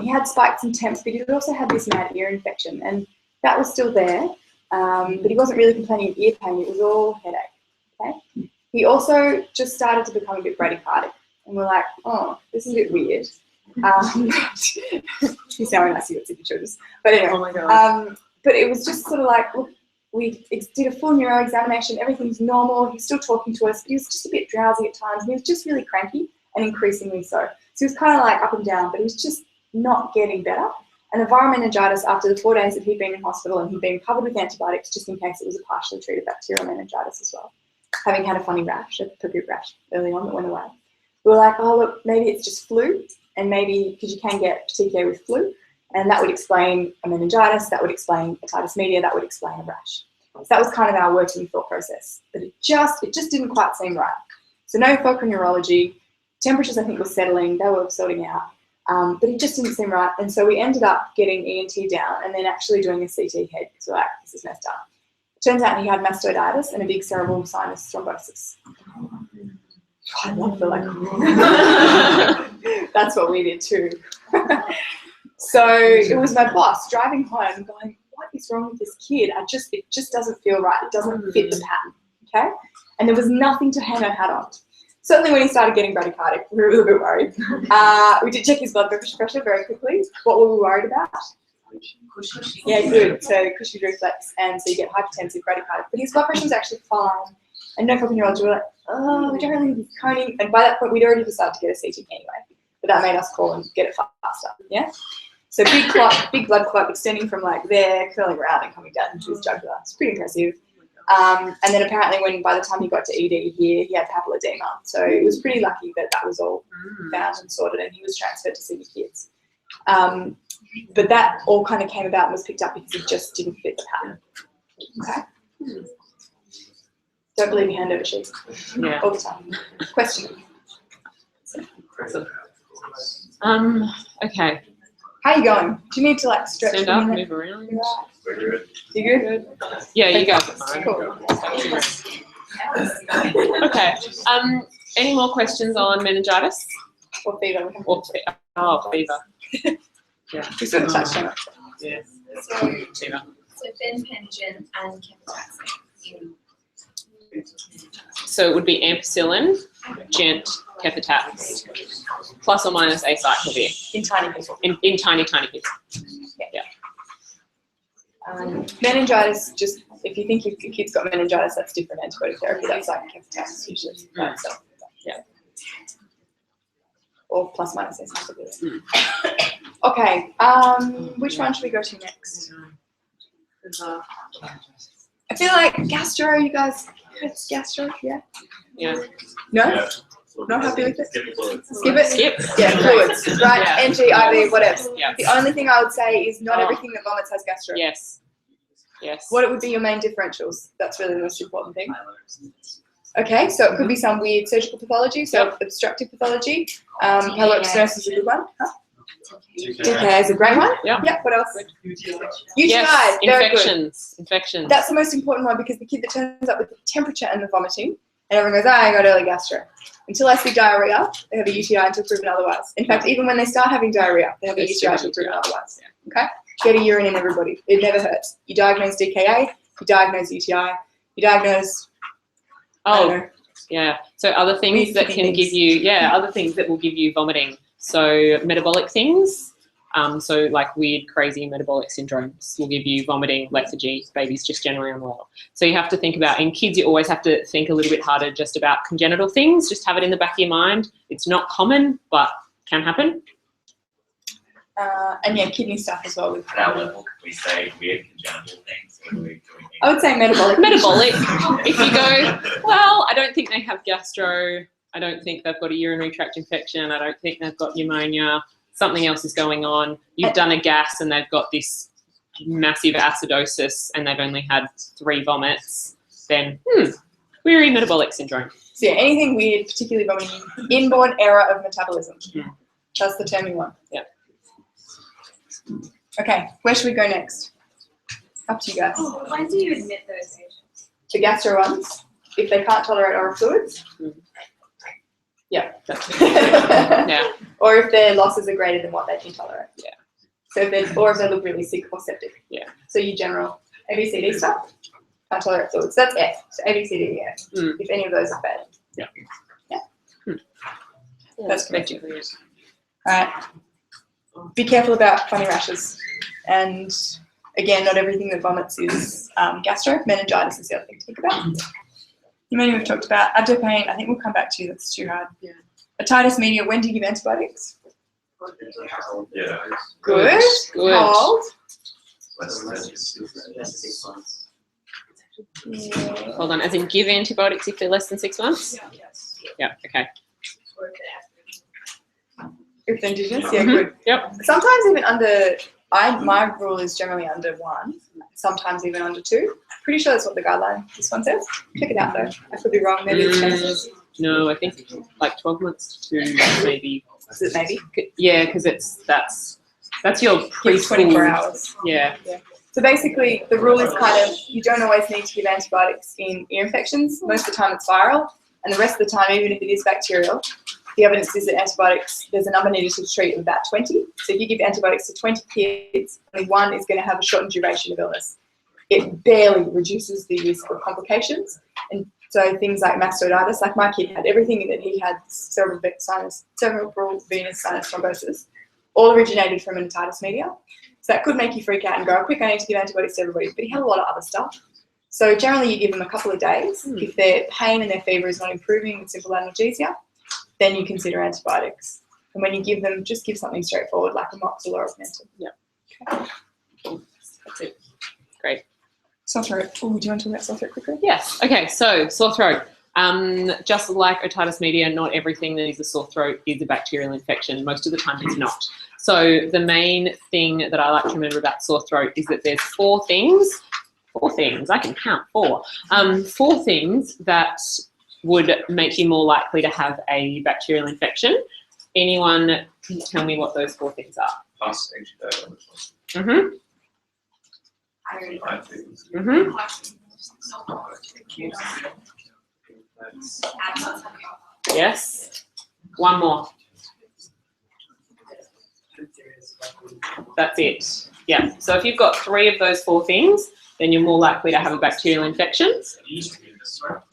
He had spikes in temps, but he also had this mad ear infection, and that was still there, but he wasn't really complaining of ear pain, it was all headache, okay? He also just started to become a bit bradycardic, and we're like, oh, this is a bit weird. He's now in ICU at Sydney Children's. But anyway, Oh my God. but it was just sort of like, look, we did a full neuro examination, everything's normal, he's still talking to us, but he was just a bit drowsy at times, and he was just really cranky, and increasingly so. So he was kind of like up and down, but he was just not getting better. And the viral meningitis, after the 4 days that he'd been in hospital and he'd been covered with antibiotics just in case it was a partially treated bacterial meningitis as well, having had a funny rash, a pergroup rash early on that went away. We were like, oh look, maybe it's just flu, and maybe, because you can get TK with flu, and that would explain a meningitis, that would explain otitis media, that would explain a rash. So that was kind of our working thought process, but it just didn't quite seem right. So no focal neurology, temperatures I think were settling, they were sorting out, but it just didn't seem right, and so we ended up getting ENT down and then actually doing a CT head, because we're like, this is messed up. Turns out he had mastoiditis and a big cerebral sinus thrombosis. I love the like, that's what we did too. So it was my boss driving home going, what is wrong with this kid? It just doesn't feel right. It doesn't fit the pattern, okay? And there was nothing to hang our hat on. Certainly when he started getting bradycardic, we were a little bit worried. We did check his blood pressure very quickly. What were we worried about? Yeah, good. So Cushing's reflex, and so you get hypertensive bradycardic. But his blood pressure was actually fine, and no focal neurology. We're like, oh, we don't really need coning. And by that point, we'd already decided to get a CT anyway. But that made us call and get it faster. Yeah. So big clot, big blood clot extending from like there, curling around and coming down into his jugular. It's pretty impressive. And then apparently, by the time he got to ED here, he had papilledema. So it was pretty lucky that that was all found and sorted, and he was transferred to Sydney Kids. But that all kind of came about and was picked up because it just didn't fit the pattern. Okay. Don't believe me, hand over sheets. Yeah. All the time. Question. Okay. How are you going? Do you need to like stretch? Stand up, move around. You all We're good. right? You good? Yeah, you guys are fine. Cool. Okay. Any more questions on meningitis? Or fever. Fever. Yeah. We sort of touched on it. Yeah. So Fever. benpengen and ceftaxime. So it would be ampicillin, gent, kefatax, plus or minus acyclovir In tiny people. in tiny kids. Meningitis, just if you think your kid's got meningitis, that's different antibiotic therapy. That's like keftax usually by itself. Yeah. Or plus minus acyclovir. Okay. Which one should we go to next? I feel like gastro. You guys, it's gastro. Yeah. Yeah. No. Yeah. Not happy with it? Skip it. Skip it? Skip. Yeah, fluids, right? Yeah. NG, IV, whatever. Yeah. The only thing I would say is not Oh. everything that vomits has gastro. Yes. Yes. What would be your main differentials? That's really the most important thing. Okay, so it could be some weird surgical pathology, so obstructive pathology. Pyloric stenosis is a good one. Huh? TK is a great one. Yeah. Yeah, what else? UTI, Yes. very good. Infections. That's the most important one because the kid that turns up with the temperature and the vomiting, and everyone goes, I got early gastro. Until I see diarrhea, they have a UTI until proven otherwise. In fact, even when they start having diarrhea, they have a They UTI still until have proven UTI. otherwise. Okay? Get a urine in everybody. It never hurts. You diagnose DKA, you diagnose UTI, you diagnose, I don't know. Yeah. So other things Weird that can things. give you, other things that will give you vomiting. So metabolic things. So like weird, crazy metabolic syndromes will give you vomiting, lethargy, babies just generally unwell. So you have to think about, in kids, you always have to think a little bit harder just about congenital things. Just have it in the back of your mind. It's not common, but can happen. And yeah, kidney stuff as well. At our level, we say weird congenital things. Or do we I would say metabolic. Metabolic. If you go, well, I don't think they have gastro. I don't think they've got a urinary tract infection. I don't think they've got pneumonia. Something else is going on. You've done a gas and they've got this massive acidosis and they've only had 3 vomits, then weary metabolic syndrome. So yeah, anything weird, particularly vomiting, inborn error of metabolism. That's the term we want. Yeah. Okay, where should we go next? Up to you guys. When do you admit those patients? The gastro ones, if they can't tolerate oral fluids. Yeah. Yeah. Or if their losses are greater than what they can tolerate. Yeah. So if they look really sick or septic. Yeah. So your general ABCD stuff, can't tolerate fluids. That's F. So ABCD, F. If any of those are bad. Yeah. Yeah. That's basically it. All right. Be careful about funny rashes. And again, not everything that vomits is gastro. Meningitis is the other thing to think about. Pneumonia we've talked about. Abdo pain, I think we'll come back to you. That's too hard. Yeah. Otitis media, when do you give antibiotics? Yeah. Good. Good. How old? Less than 6 months. Yeah. Hold on, as in give antibiotics if they're less than 6 months? Yeah, okay. If they're indigenous, yeah, good. Yep. Sometimes even under, my rule is generally under 1, sometimes even under 2. Pretty sure that's what the guideline, this one says. Check it out though. I could be wrong, maybe it's changes. No, I think like 12 months to maybe. Is it maybe? Yeah, because that's your Give 24 preschool. hours. Yeah. So basically, the rule is kind of, you don't always need to give antibiotics in ear infections. Most of the time it's viral, and the rest of the time, even if it is bacterial, the evidence is that antibiotics, there's a number needed to treat of about 20. So if you give antibiotics to 20 kids, only 1 is going to have a shortened duration of illness. It barely reduces the risk of complications. And so things like mastoiditis, like my kid had everything that he had cerebral venous sinus thrombosis, all originated from an otitis media. So that could make you freak out and go, oh, quick, I need to give antibiotics to everybody. But he had a lot of other stuff. So generally you give them a couple of days. If their pain and their fever is not improving with simple analgesia, then you consider antibiotics. And when you give them, just give something straightforward like a Moxil or Augmentin. Yeah. Okay. That's it. Great. Sore throat. Oh, do you want to talk about sore throat quickly? Yes. Okay. So sore throat. Just like otitis media, not everything that is a sore throat is a bacterial infection. Most of the time it's not. So the main thing that I like to remember about sore throat is that there's 4 things. 4 things. I can count 4. 4 things that would make you more likely to have a bacterial infection. Anyone can tell me what those 4 things are? Past antidote on the top. Mm-hmm. I think. Mm-hmm. Yes. One more. That's it. Yeah. So if you've got 3 of those 4 things, then you're more likely to have a bacterial infection.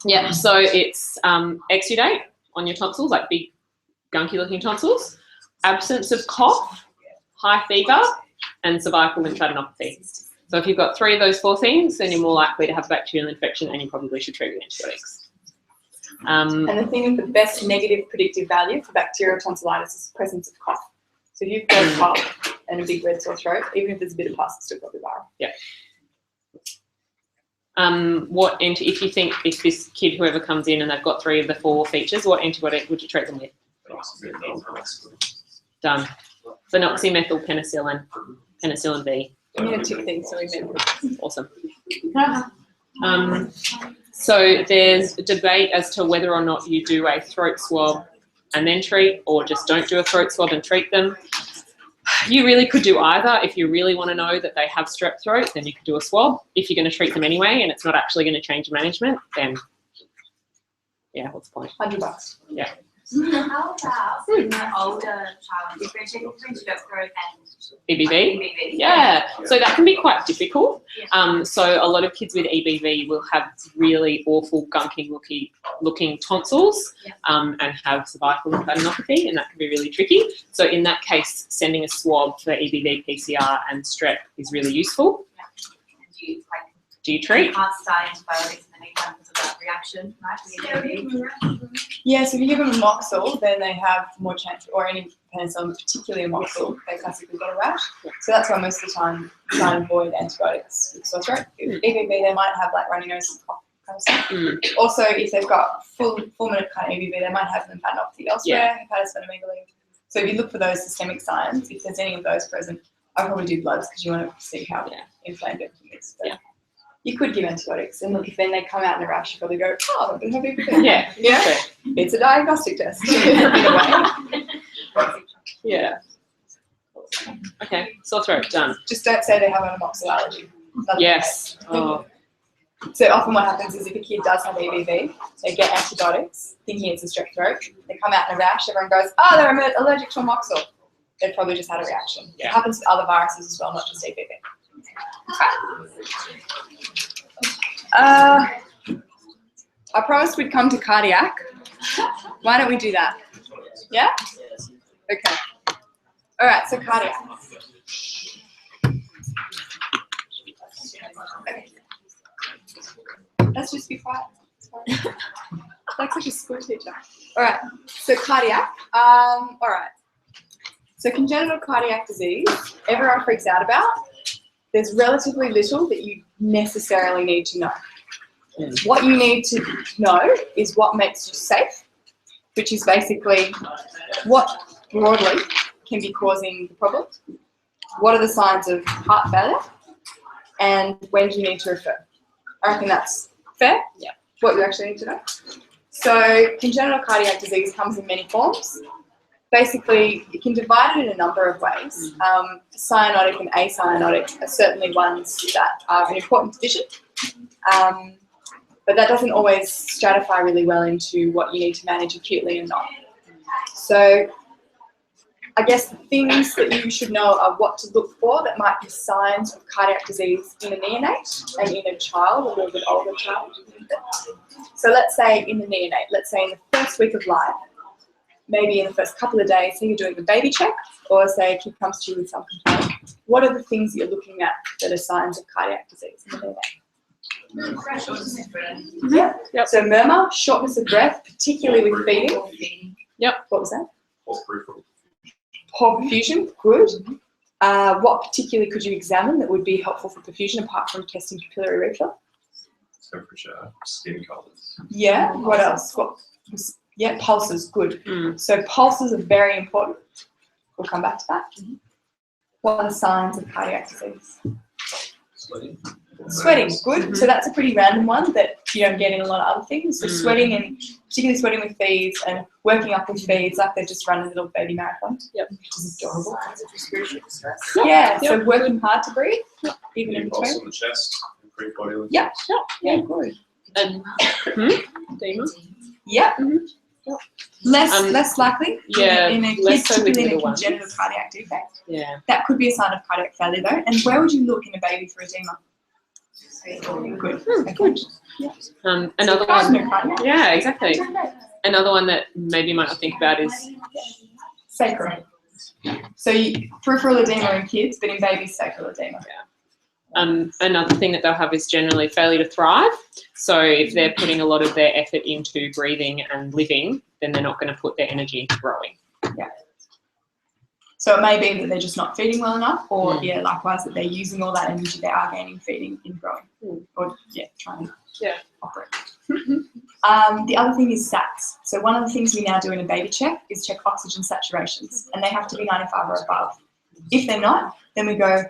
Yeah. So it's exudate on your tonsils, like big gunky looking tonsils, absence of cough, high fever, and cervical lymphadenopathy. So if you've got 3 of those 4 things, then you're more likely to have a bacterial infection and you probably should treat with antibiotics. And the thing with the best negative predictive value for bacterial tonsillitis is the presence of cough. So if you've got a cough and a big red sore throat, even if there's a bit of pus, it's still probably viral. Yeah. If you think if this kid, whoever comes in and they've got 3 of the 4 features, what antibiotic would you treat them with? Done. Phenoxymethyl penicillin, penicillin B. I'm going to tick these so we remember. Awesome. So there's debate as to whether or not you do a throat swab and then treat, or just don't do a throat swab and treat them. You really could do either. If you really want to know that they have strep throat, then you could do a swab. If you're going to treat them anyway and it's not actually going to change your management, then yeah, what's the point? $100. Yeah. How about an older child differentiating between strep throat and EBV? EBV? Yeah, so that can be quite difficult. So a lot of kids with EBV will have really awful gunking looking tonsils and have cervical lymphadenopathy, and that can be really tricky. So in that case, sending a swab for EBV, PCR and strep is really useful. Do you treat? You can't start antibiotics in the meantime because of that reaction, right? Yeah, so if you give them a Moxil, then they have more chance, or any penicillin, but particularly a Moxil, they classically get a rash. So that's why most of the time you try and avoid antibiotics with sore throat. EBV, they might have like runny nose and cough kind of stuff. Also, if they've got fulminant kind of EBV, they might have lymphadenopathy elsewhere, hepatosplenomegaly. So if you look for those systemic signs, if there's any of those present, I probably do bloods because you want to see how inflamed everything is. But you could give antibiotics, and look, if then they come out in a rash, you probably go, oh, I'm going to have EBV. Yeah. It's a diagnostic test in a way. Yeah. Okay. Sore throat done. Just don't say they have an amoxil allergy. Yes. Oh. So often what happens is if a kid does have EBV, they get antibiotics, thinking it's a strep throat. They come out in a rash, everyone goes, oh, they're allergic to amoxil. They've probably just had a reaction. It happens with other viruses as well, not just EBV. I promised we'd come to cardiac. Why don't we do that? Yeah? Okay. All right, so cardiac. Okay. Let's just be quiet. Like such a school teacher. All right, so cardiac. All right. So congenital cardiac disease, everyone freaks out about. There's relatively little that you necessarily need to know. What you need to know is what makes you safe, which is basically what broadly can be causing the problem. What are the signs of heart failure? And when do you need to refer? I reckon that's fair. Yeah. What you actually need to know. So congenital cardiac disease comes in many forms. Basically, you can divide it in a number of ways. Cyanotic and acyanotic are certainly ones that are an important division, but that doesn't always stratify really well into what you need to manage acutely and not. So I guess the things that you should know are what to look for that might be signs of cardiac disease in a neonate and in a child, a little bit older child. So let's say in the neonate, let's say in the first week of life, maybe in the first couple of days, so you're doing a baby check, or say a kid comes to you with some complaint. What are the things that you're looking at that are signs of cardiac disease in the neonate? Yeah. Yep. So murmur, shortness of breath, particularly with feeding. Yep. What was that? Poor perfusion. Good. What particularly could you examine that would be helpful for perfusion apart from testing capillary reflow? Temperature, skin colours. Yeah. What else? Yeah, pulses. Good. So pulses are very important. We'll come back to that. What are the signs of cardiac disease? Sweating, good. So that's a pretty random one that you don't get in a lot of other things. So sweating, and particularly sweating with feeds and working up with feeds, like they're just running a little baby marathon. Yep. Which is adorable. Respiratory distress. Yeah, so working hard to breathe, even in between. Pulse on the chest, improved body lift. Yeah, yeah, good. And edema? Yeah. Less likely in a kid, less so with particularly in a little ones. congenital cardiac defect. Yeah. That could be a sign of cardiac failure though. And where would you look in a baby for edema? Good. Good. Yeah. Another one. Yeah, exactly. Another one that maybe you might not think about is sacral. So peripheral edema in kids, but in babies, sacral edema. Yeah. Another thing that they'll have is generally failure to thrive. So if they're putting a lot of their effort into breathing and living, then they're not going to put their energy into growing. Yeah. So it may be that they're just not feeding well enough, or likewise that they're using all that energy they are gaining feeding in growing, or trying to operate. The other thing is SATs. So one of the things we now do in a baby check is check oxygen saturations, and they have to be 95 or above. If they're not, then we go,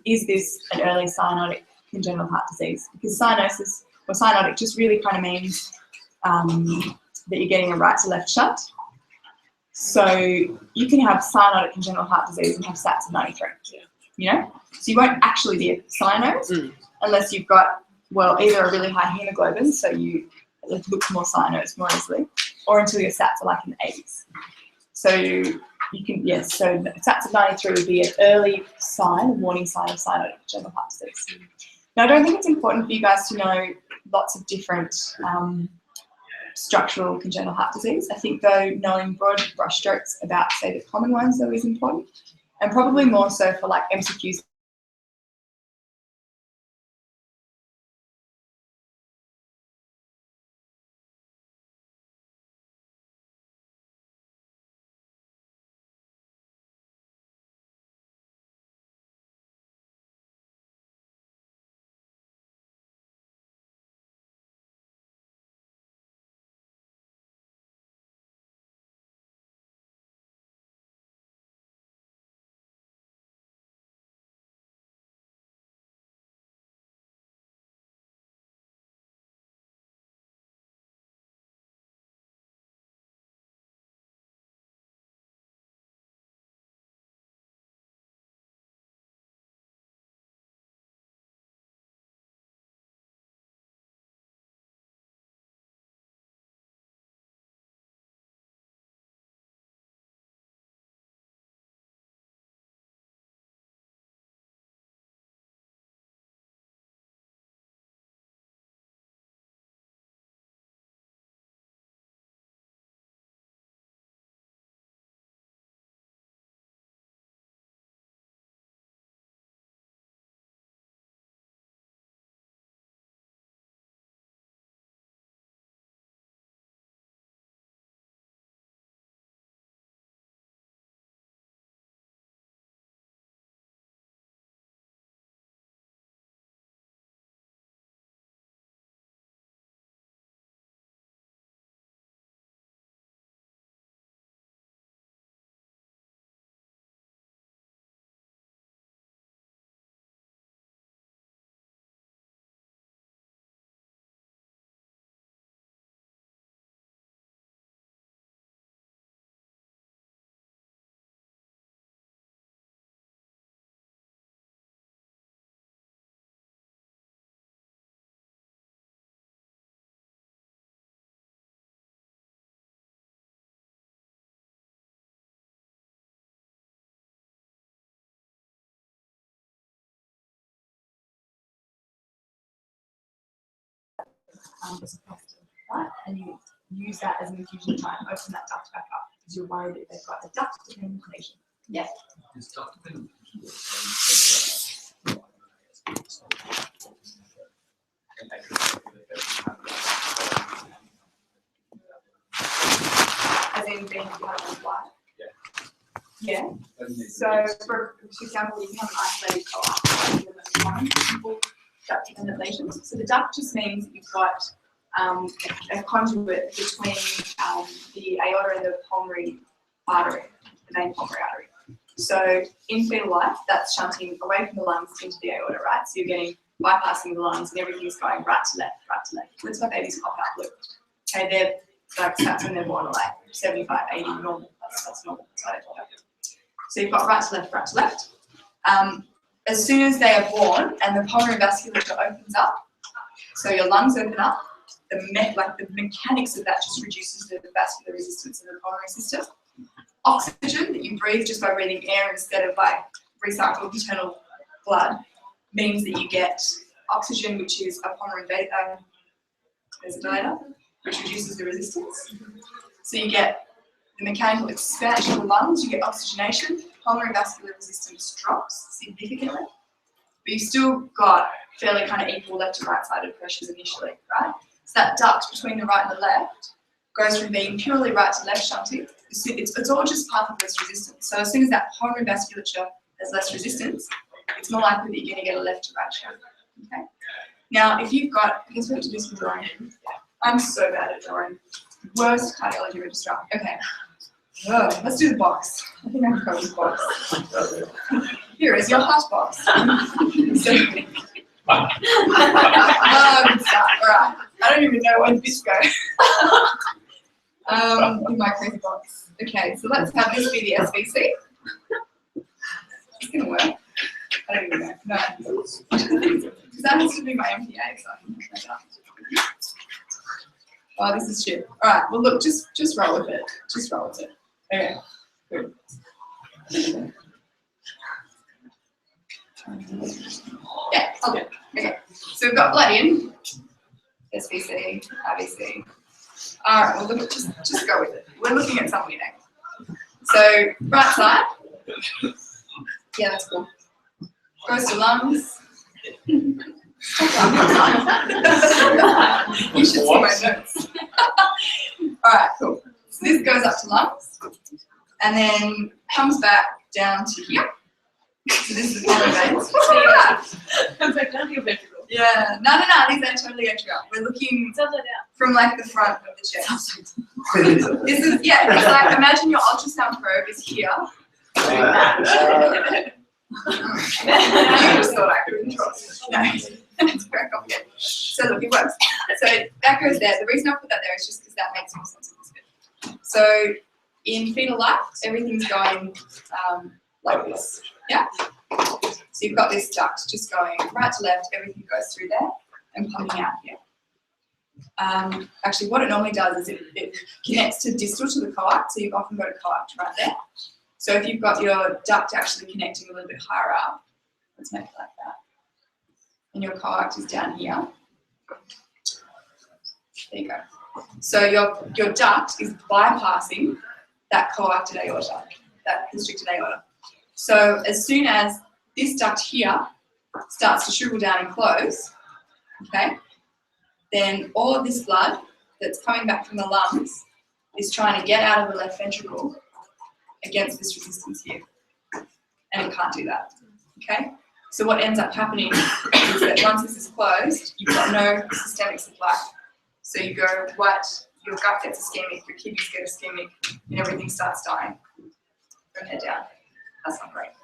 is this an early cyanotic congenital heart disease? Because cyanosis or cyanotic just really kind of means that you're getting a right to left shunt. So you can have cyanotic congenital heart disease and have SATs of 93. You know, so you won't actually be a cyanose unless you've got either a really high hemoglobin, so you look more cyanose more easily, or until your SATs are like in the 80s. So you can so SATs of 93 would be an early sign, a warning sign of cyanotic congenital heart disease. Now, I don't think it's important for you guys to know lots of different structural congenital heart disease. I think though knowing broad brushstrokes about, say, the common ones though is important, and probably more so for like MCQs as opposed to, right? And you use that as an infusion to try and open that duct back up because you're worried that they've got a duct-dependent inflammation. Yeah. Is duct-dependent? As in being part of life. Yeah. So, for example, you can have an isolated co-op duct-dependent lesions. So the duct just means that you've got a conduit between the aorta and the pulmonary artery, the main pulmonary artery. So in fetal life, that's shunting away from the lungs into the aorta, right? So you're getting bypassing the lungs and everything's going right to left, right to left. That's why babies pop out blue. Okay, they're like that's when they're born like 75, 80 normal. That's normal. So you've got right to left, right to left. As soon as they are born and the pulmonary vasculature opens up, so your lungs open up, the mechanics of that just reduces the vascular resistance of the pulmonary system. Oxygen that you breathe just by breathing air instead of by recycled maternal blood means that you get oxygen, which is a pulmonary vasodilator, which reduces the resistance. So you get the mechanical expansion of the lungs, you get oxygenation, pulmonary vascular resistance drops significantly, but you've still got fairly kind of equal left and right-sided pressures initially, right? So that duct between the right and the left goes from being purely right to left shunting. It's all just path of less resistance. So as soon as that pulmonary vasculature has less resistance, it's more likely that you're going to get a left to right shunt. Okay. Now, if you've got, I guess we have to do some drawing. I'm so bad at drawing. Worst cardiology registrar. Okay. Oh, let's do the box. I think I can cover the box. Here is your heart box. So, good start. All right. I don't even know where this goes. In my crazy box. Okay, so let's have this be the SBC. It's gonna work. I don't even know. No. Because that has to be my MPA, so I can make that up. Oh, this is shit. Alright, well look, just roll with it. Just roll with it. Okay, good. Yeah, I'll do it. Okay, so we've got blood in. SBC, RBC. Alright, well look, just go with it. We're looking at something next. So, right side. Yeah, that's cool. Goes to lungs. You should see my notes. Alright, cool. So this goes up to lungs and then comes back down to here. So this is the pulmonary veins. Comes back down to your ventricle. Yeah, no, these are totally atrial. We're looking from like the front of the chest. This is, yeah, it's like, imagine your ultrasound probe is here. You just thought I could control it. No, it's very complicated. So look, it works. So that goes there. The reason I put that there is just because that makes more sense in this bit. So in fetal life, everything's going like this. Yeah? So you've got this duct just going right to left, everything goes through there and pumping out here. Actually, what it normally does is it connects to distal to the coact, so you've often got a coact right there. So if you've got your duct actually connecting a little bit higher up, let's make it like that. And your coact is down here. There you go. So your duct is bypassing that coacted aorta, that constricted aorta. So as soon as this duct here starts to shrivel down and close, okay, then all of this blood that's coming back from the lungs is trying to get out of the left ventricle against this resistance here. And it can't do that, okay? So what ends up happening is that once this is closed, you've got no systemic supply. So you go white, your gut gets ischemic, your kidneys get ischemic, and everything starts dying from there down. That's not great.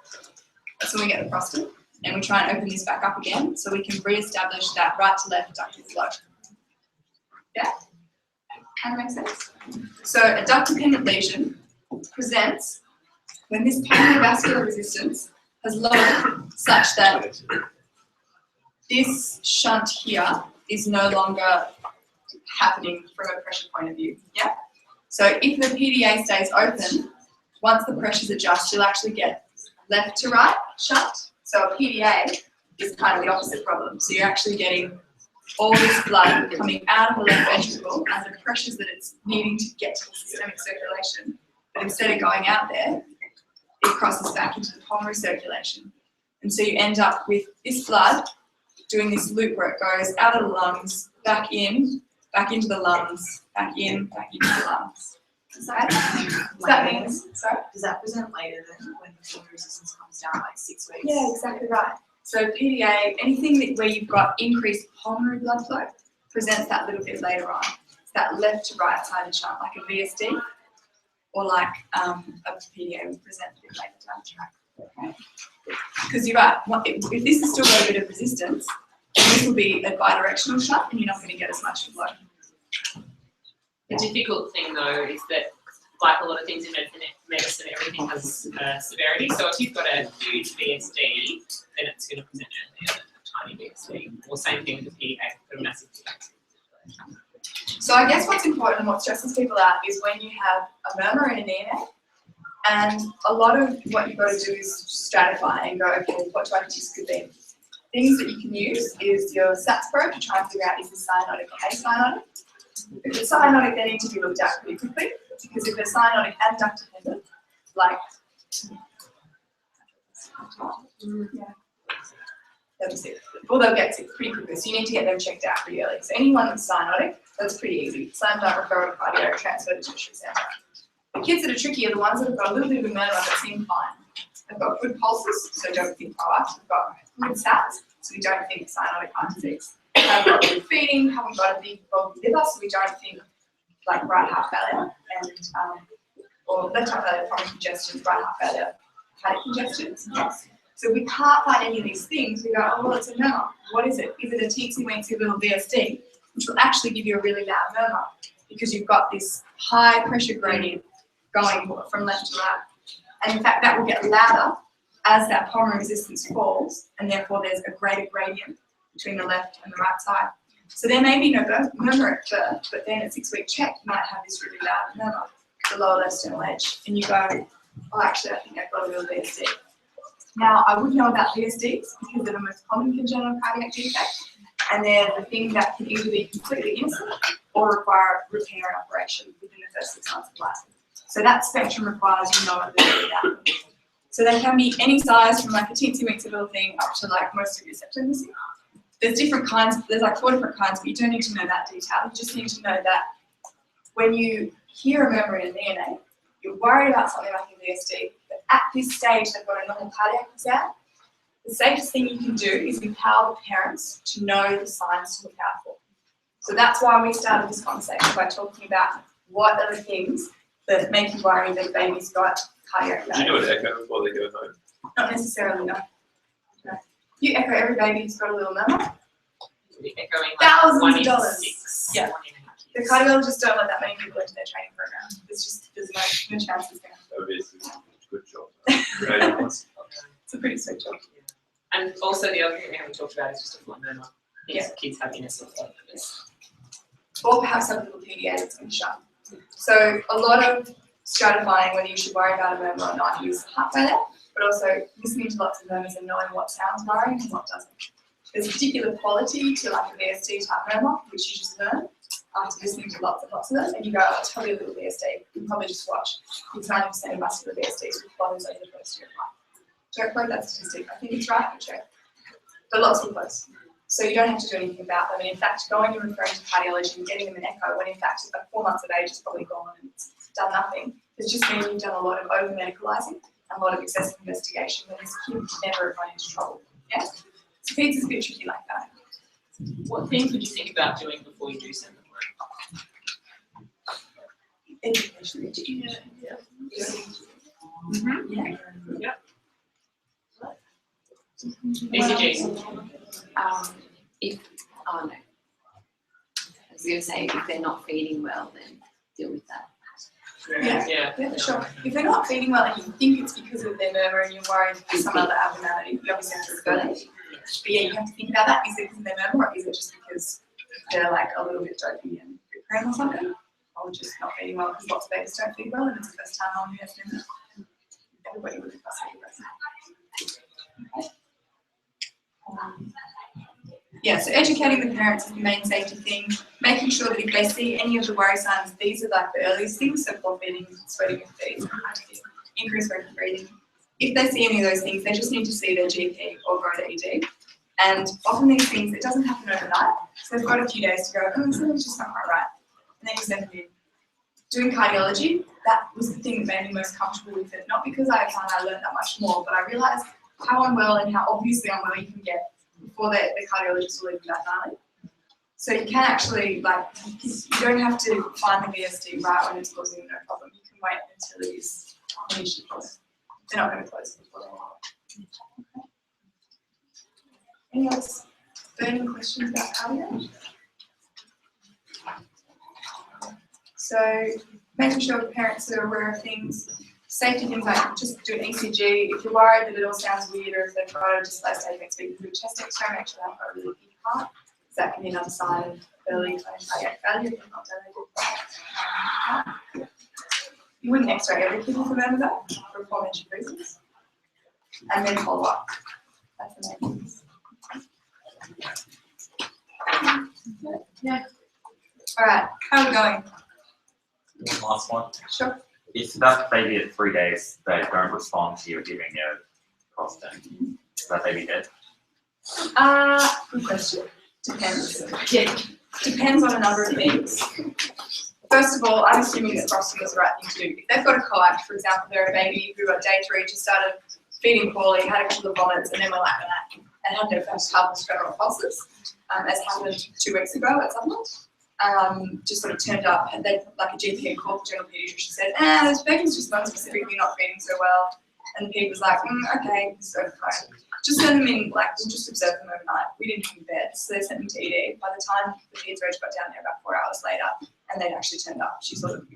That's when we get the prostate, and we try and open this back up again so we can re-establish that right to left ductal flow. Yeah? Kind of makes sense? So a duct-dependent lesion presents when this pulmonary vascular resistance has lowered such that this shunt here is no longer happening from a pressure point of view. Yeah? So if the PDA stays open, once the pressures adjust, you'll actually get left to right shunt. So a PDA is kind of the opposite problem. So you're actually getting all this blood coming out of the left ventricle and the pressures that it's needing to get to the systemic circulation. But instead of going out there, it crosses back into the pulmonary circulation. And so you end up with this blood doing this loop where it goes out of the lungs, back into the lungs, back into the lungs. Does that present later than when the pulmonary resistance comes down like 6 weeks? Yeah, exactly right. So PDA, anything where you've got increased pulmonary blood flow presents that little bit later on. It's that left to right sided shunt, like a VSD or like a PDA would present a bit later down the track. Okay. Because you're right, if this has still got a bit of resistance, then this will be a bidirectional shunt and you're not going to get as much flow. The difficult thing though is that, like a lot of things in medicine, everything has severity. So if you've got a huge VSD, then it's going to present earlier than a tiny VSD. Or same thing with the PDA, a massive PDA. So I guess what's important and what stresses people out is when you have a murmur and a neonate, and a lot of what you've got to do is stratify and go, okay, what do I think this could be? Things that you can use is your SATS probe to try and figure out is this cyanotic or acyanotic. If it's cyanotic, they need to be looked at pretty quickly, because if they're cyanotic and duct dependent, like they'll get sick pretty quickly, so you need to get them checked out pretty early. So anyone that's cyanotic, that's pretty easy. Slam dunk, refer to cardio, transfer to tertiary center. The kids that are tricky are the ones that have got a little bit of a murmur that seem fine. They've got good pulses, so don't think POAC. They've got good SATs, so we don't think cyanotic heart disease. They've got good feeding, haven't got a big bulky liver, so we don't think like right heart failure and or left heart failure, chronic congestion, right heart failure, hepatic congestion. Yes. So we can't find any of these things. We go, oh well, it's a murmur. What is it? Is it a teensy-weensy little VSD, which will actually give you a really loud murmur because you've got this high pressure gradient going from left to right. And in fact, that will get louder as that pulmonary resistance falls, and therefore there's a greater gradient between the left and the right side. So there may be no murmur at birth, but then at 6-week check, you might have this really loud murmur at the lower left sternal edge. And you go, oh, actually, I think I've got a little VSD. Now, I would know about VSDs because they're the most common congenital cardiac defect, and they're the thing that can either be completely innocent or require repair and operation within the first 6 months of life. So that spectrum requires you know a little bit about them. So they can be any size from like a teensy-weensy little thing up to like most of your septum missing. There's different kinds, there's like 4 different kinds, but you don't need to know that detail. You just need to know that when you hear a murmur in a neonate, you're worried about something like a VSD, but at this stage they've got a normal cardiac exam. The safest thing you can do is empower the parents to know the signs to look out for. So that's why we started this conversation by talking about what are the things that make you worry that a baby's got cardiac failure. Do you do an echo before they go home? Not necessarily, no. You echo every baby who's got a little murmur. Echoing like Thousands 1 of in dollars. 6. Yeah. The cardiologists don't let that many people into their training program. There's no chance it's going to happen. That would be a good job. It's a pretty sweet job. And also the other thing we haven't talked about is just a flat murmur. Yeah. Kids have innocent blood murmurs. Or perhaps have a little PDA that's been shut. So a lot of stratifying whether you should worry about a murmur or not is heart failure, but also listening to lots of murmurs and knowing what sounds worrying and what doesn't. There's a particular quality to like a VSD type murmur, which you just learn after listening to lots and lots of them, and you go, oh, it's probably a little VSD. You can probably just watch. Because 90% of muscular VSDs with volumes over the first year of life. Don't quote that statistic. I think it's right, but check. But lots of close. So you don't have to do anything about them. And in fact, going and referring to cardiology and getting them an echo when in fact at 4 months of age it's probably gone and it's done nothing. It's just means you've done a lot of over-medicalising and a lot of excessive investigation when this kid never run into trouble. Yeah? So PEDS is a bit tricky like that. What things would you think about doing before you do send them home? Education. Yeah. Yeah. Yep. ECGs. If, oh no. I was going to say, if they're not feeding well, then deal with that. Yeah, for sure. If they're not feeding well and you think it's because of their murmur and you're worried for some other abnormality, you obviously have to refer them. But yeah, you have to think about that. Is it because of their murmur or is it just because they're like a little bit dopey and cram or something? Or just not feeding well because lots of babies don't feed well and it's the first time mom has been there. Everybody would have got yeah, so educating the parents is the main safety thing, making sure that if they see any of the worry signs, these are like the earliest things, so poor feeding, sweating of feet, increased rapid breathing. If they see any of those things, they just need to see their GP or go to ED. And often these things, it doesn't happen overnight, so they've got a few days to go, oh, something's just not quite right, and then you send them in. Doing cardiology, that was the thing that made me most comfortable with it, not because I found I learned that much more, but I realised how unwell and how obviously unwell you can get before the cardiologist will even that gnarly. So you can actually, like, you don't have to find the VSD right when it's causing no problem. You can wait until it is an issue. They're not going to close before they are. Any else burning questions about cardio? So making sure the parents are aware of things, safety things like just do an ECG. If you're worried that it all sounds weird or if they've got a just next week, do a chest X-ray, make sure they've got a really big heart. That can be another sign of early cardiac failure if they're not donated. You wouldn't X-ray every kid with a vertebra for aforementioned reasons, and then follow up. That's the main thing. Yeah. All right. How are we going? One last one. Sure. If that baby at 3 days they don't respond to you giving a prostate, is that baby dead? Good question. Depends. Yeah. Depends on a number of things. First of all, I'm assuming that frosting is the right thing to do. If they've got a coact, for example, they're a baby who at day 3 just started feeding poorly, had a couple of vomits, and then were like that, and had their first couple of pulses, as happened 2 weeks ago at Sutherland. Just sort of turned up, and then like a GP had called the general pediatrician, said, this baby's just not specifically not feeding so well. And the ped was like, okay, so fine. Just send them in, like, we'll just observe them overnight. We didn't have bed, so they sent them to ED. By the time the peds reg got down there about 4 hours later, and they'd actually turned up, she saw them.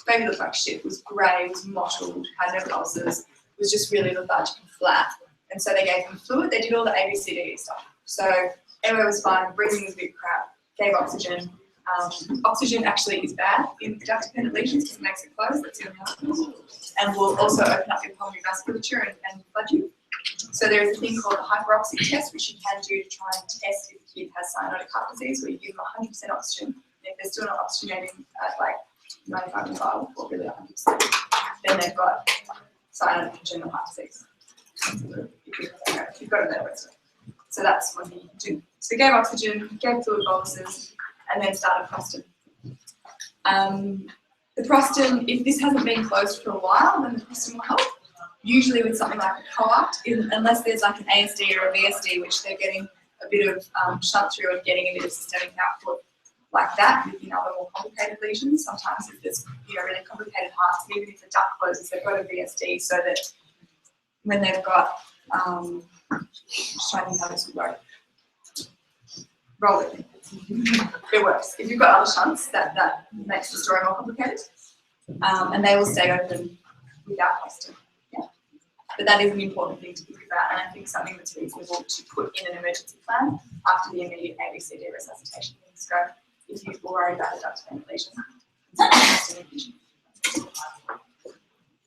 Baby looked like shit, was grey, was mottled, had no pulses, was just really lethargic and flat. And so they gave them fluid, they did all the ABCD stuff. So airway was fine, breathing was a bit crap, gave oxygen. Oxygen actually is bad in duct-dependent lesions because it makes it close, that's going to happen. And will also open up your pulmonary vasculature and flood you. So there is a thing called a hyperoxic test, which you can do to try and test if the kid has cyanotic heart disease, where you give them 100% oxygen. And if they're still not oxygenating at like 95 or really 100%, then they've got cyanotic congenital heart disease. You've got to know it. So that's one thing you can do. So gave oxygen, gave fluid boluses, and then started Prostin. The Prostin, if this hasn't been closed for a while, then the Prostin will help. Usually with something like a coact, unless there's like an ASD or a VSD, which they're getting a bit of shunt through and getting a bit of systemic output like that with other more complicated lesions. Sometimes if there's really complicated hearts, even if the duct closes, they've got a VSD so that when they've got, just trying to think how this would work. Roll it. It works. If you've got other shunts, that makes the story more complicated. And they will stay open without Prostin. Yeah. But that is an important thing to think about, and I think something that's reasonable to put in an emergency plan after the immediate ABCD resuscitation things go if you worry about a duct-dependent lesion.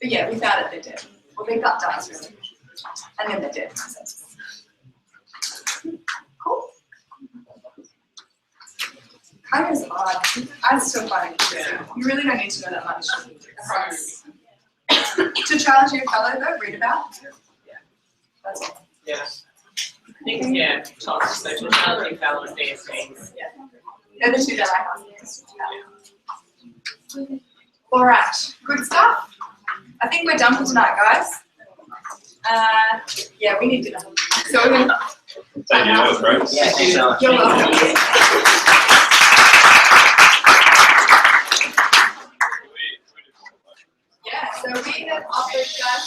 But yeah, without it, they're dead. Well, their gut dies really, and then they're dead. Cool. Cardio is hard. I still find it interesting. You really don't need to know that much. To challenge your fellow though, read about. That's all. Yeah. I think, yeah, so challenging fellow and DSCs. Yeah. They're the two that I have. All right, good stuff. I think we're done for tonight, guys. Yeah, we need dinner. So we're going to... Thank you, that was great. Yeah, thanks so much. You're welcome. Yeah, so we have offered guys,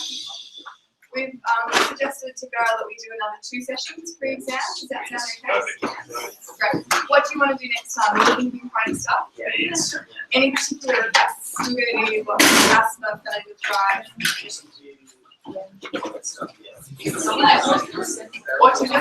we've suggested to Girl that we do another 2 sessions pre-exam. Does that sound okay? Great. What do you want to do next time? We're looking for Friday stuff? Yes. Any particular requests? You're going to need what? Asthma, failure to thrive. What to do?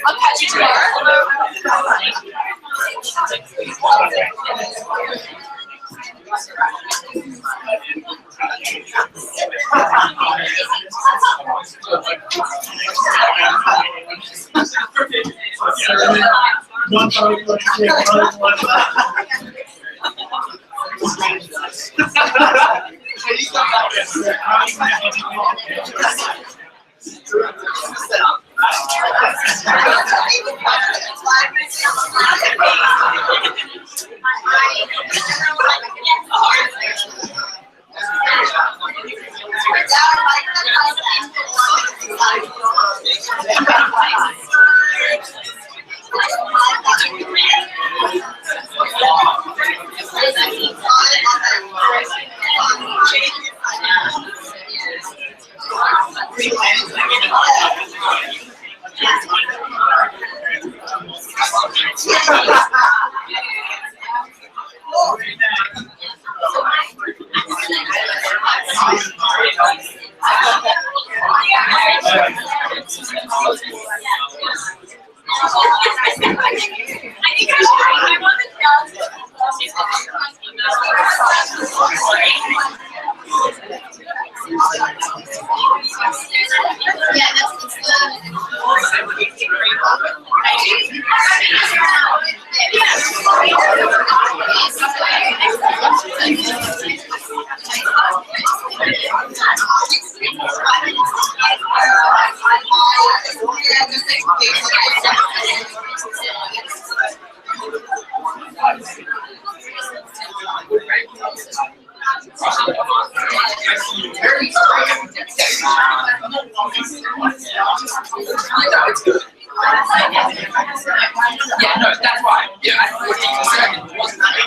I'll catch you tomorrow. Yeah, no, that's right. Yeah, I was thinking it wasn't like,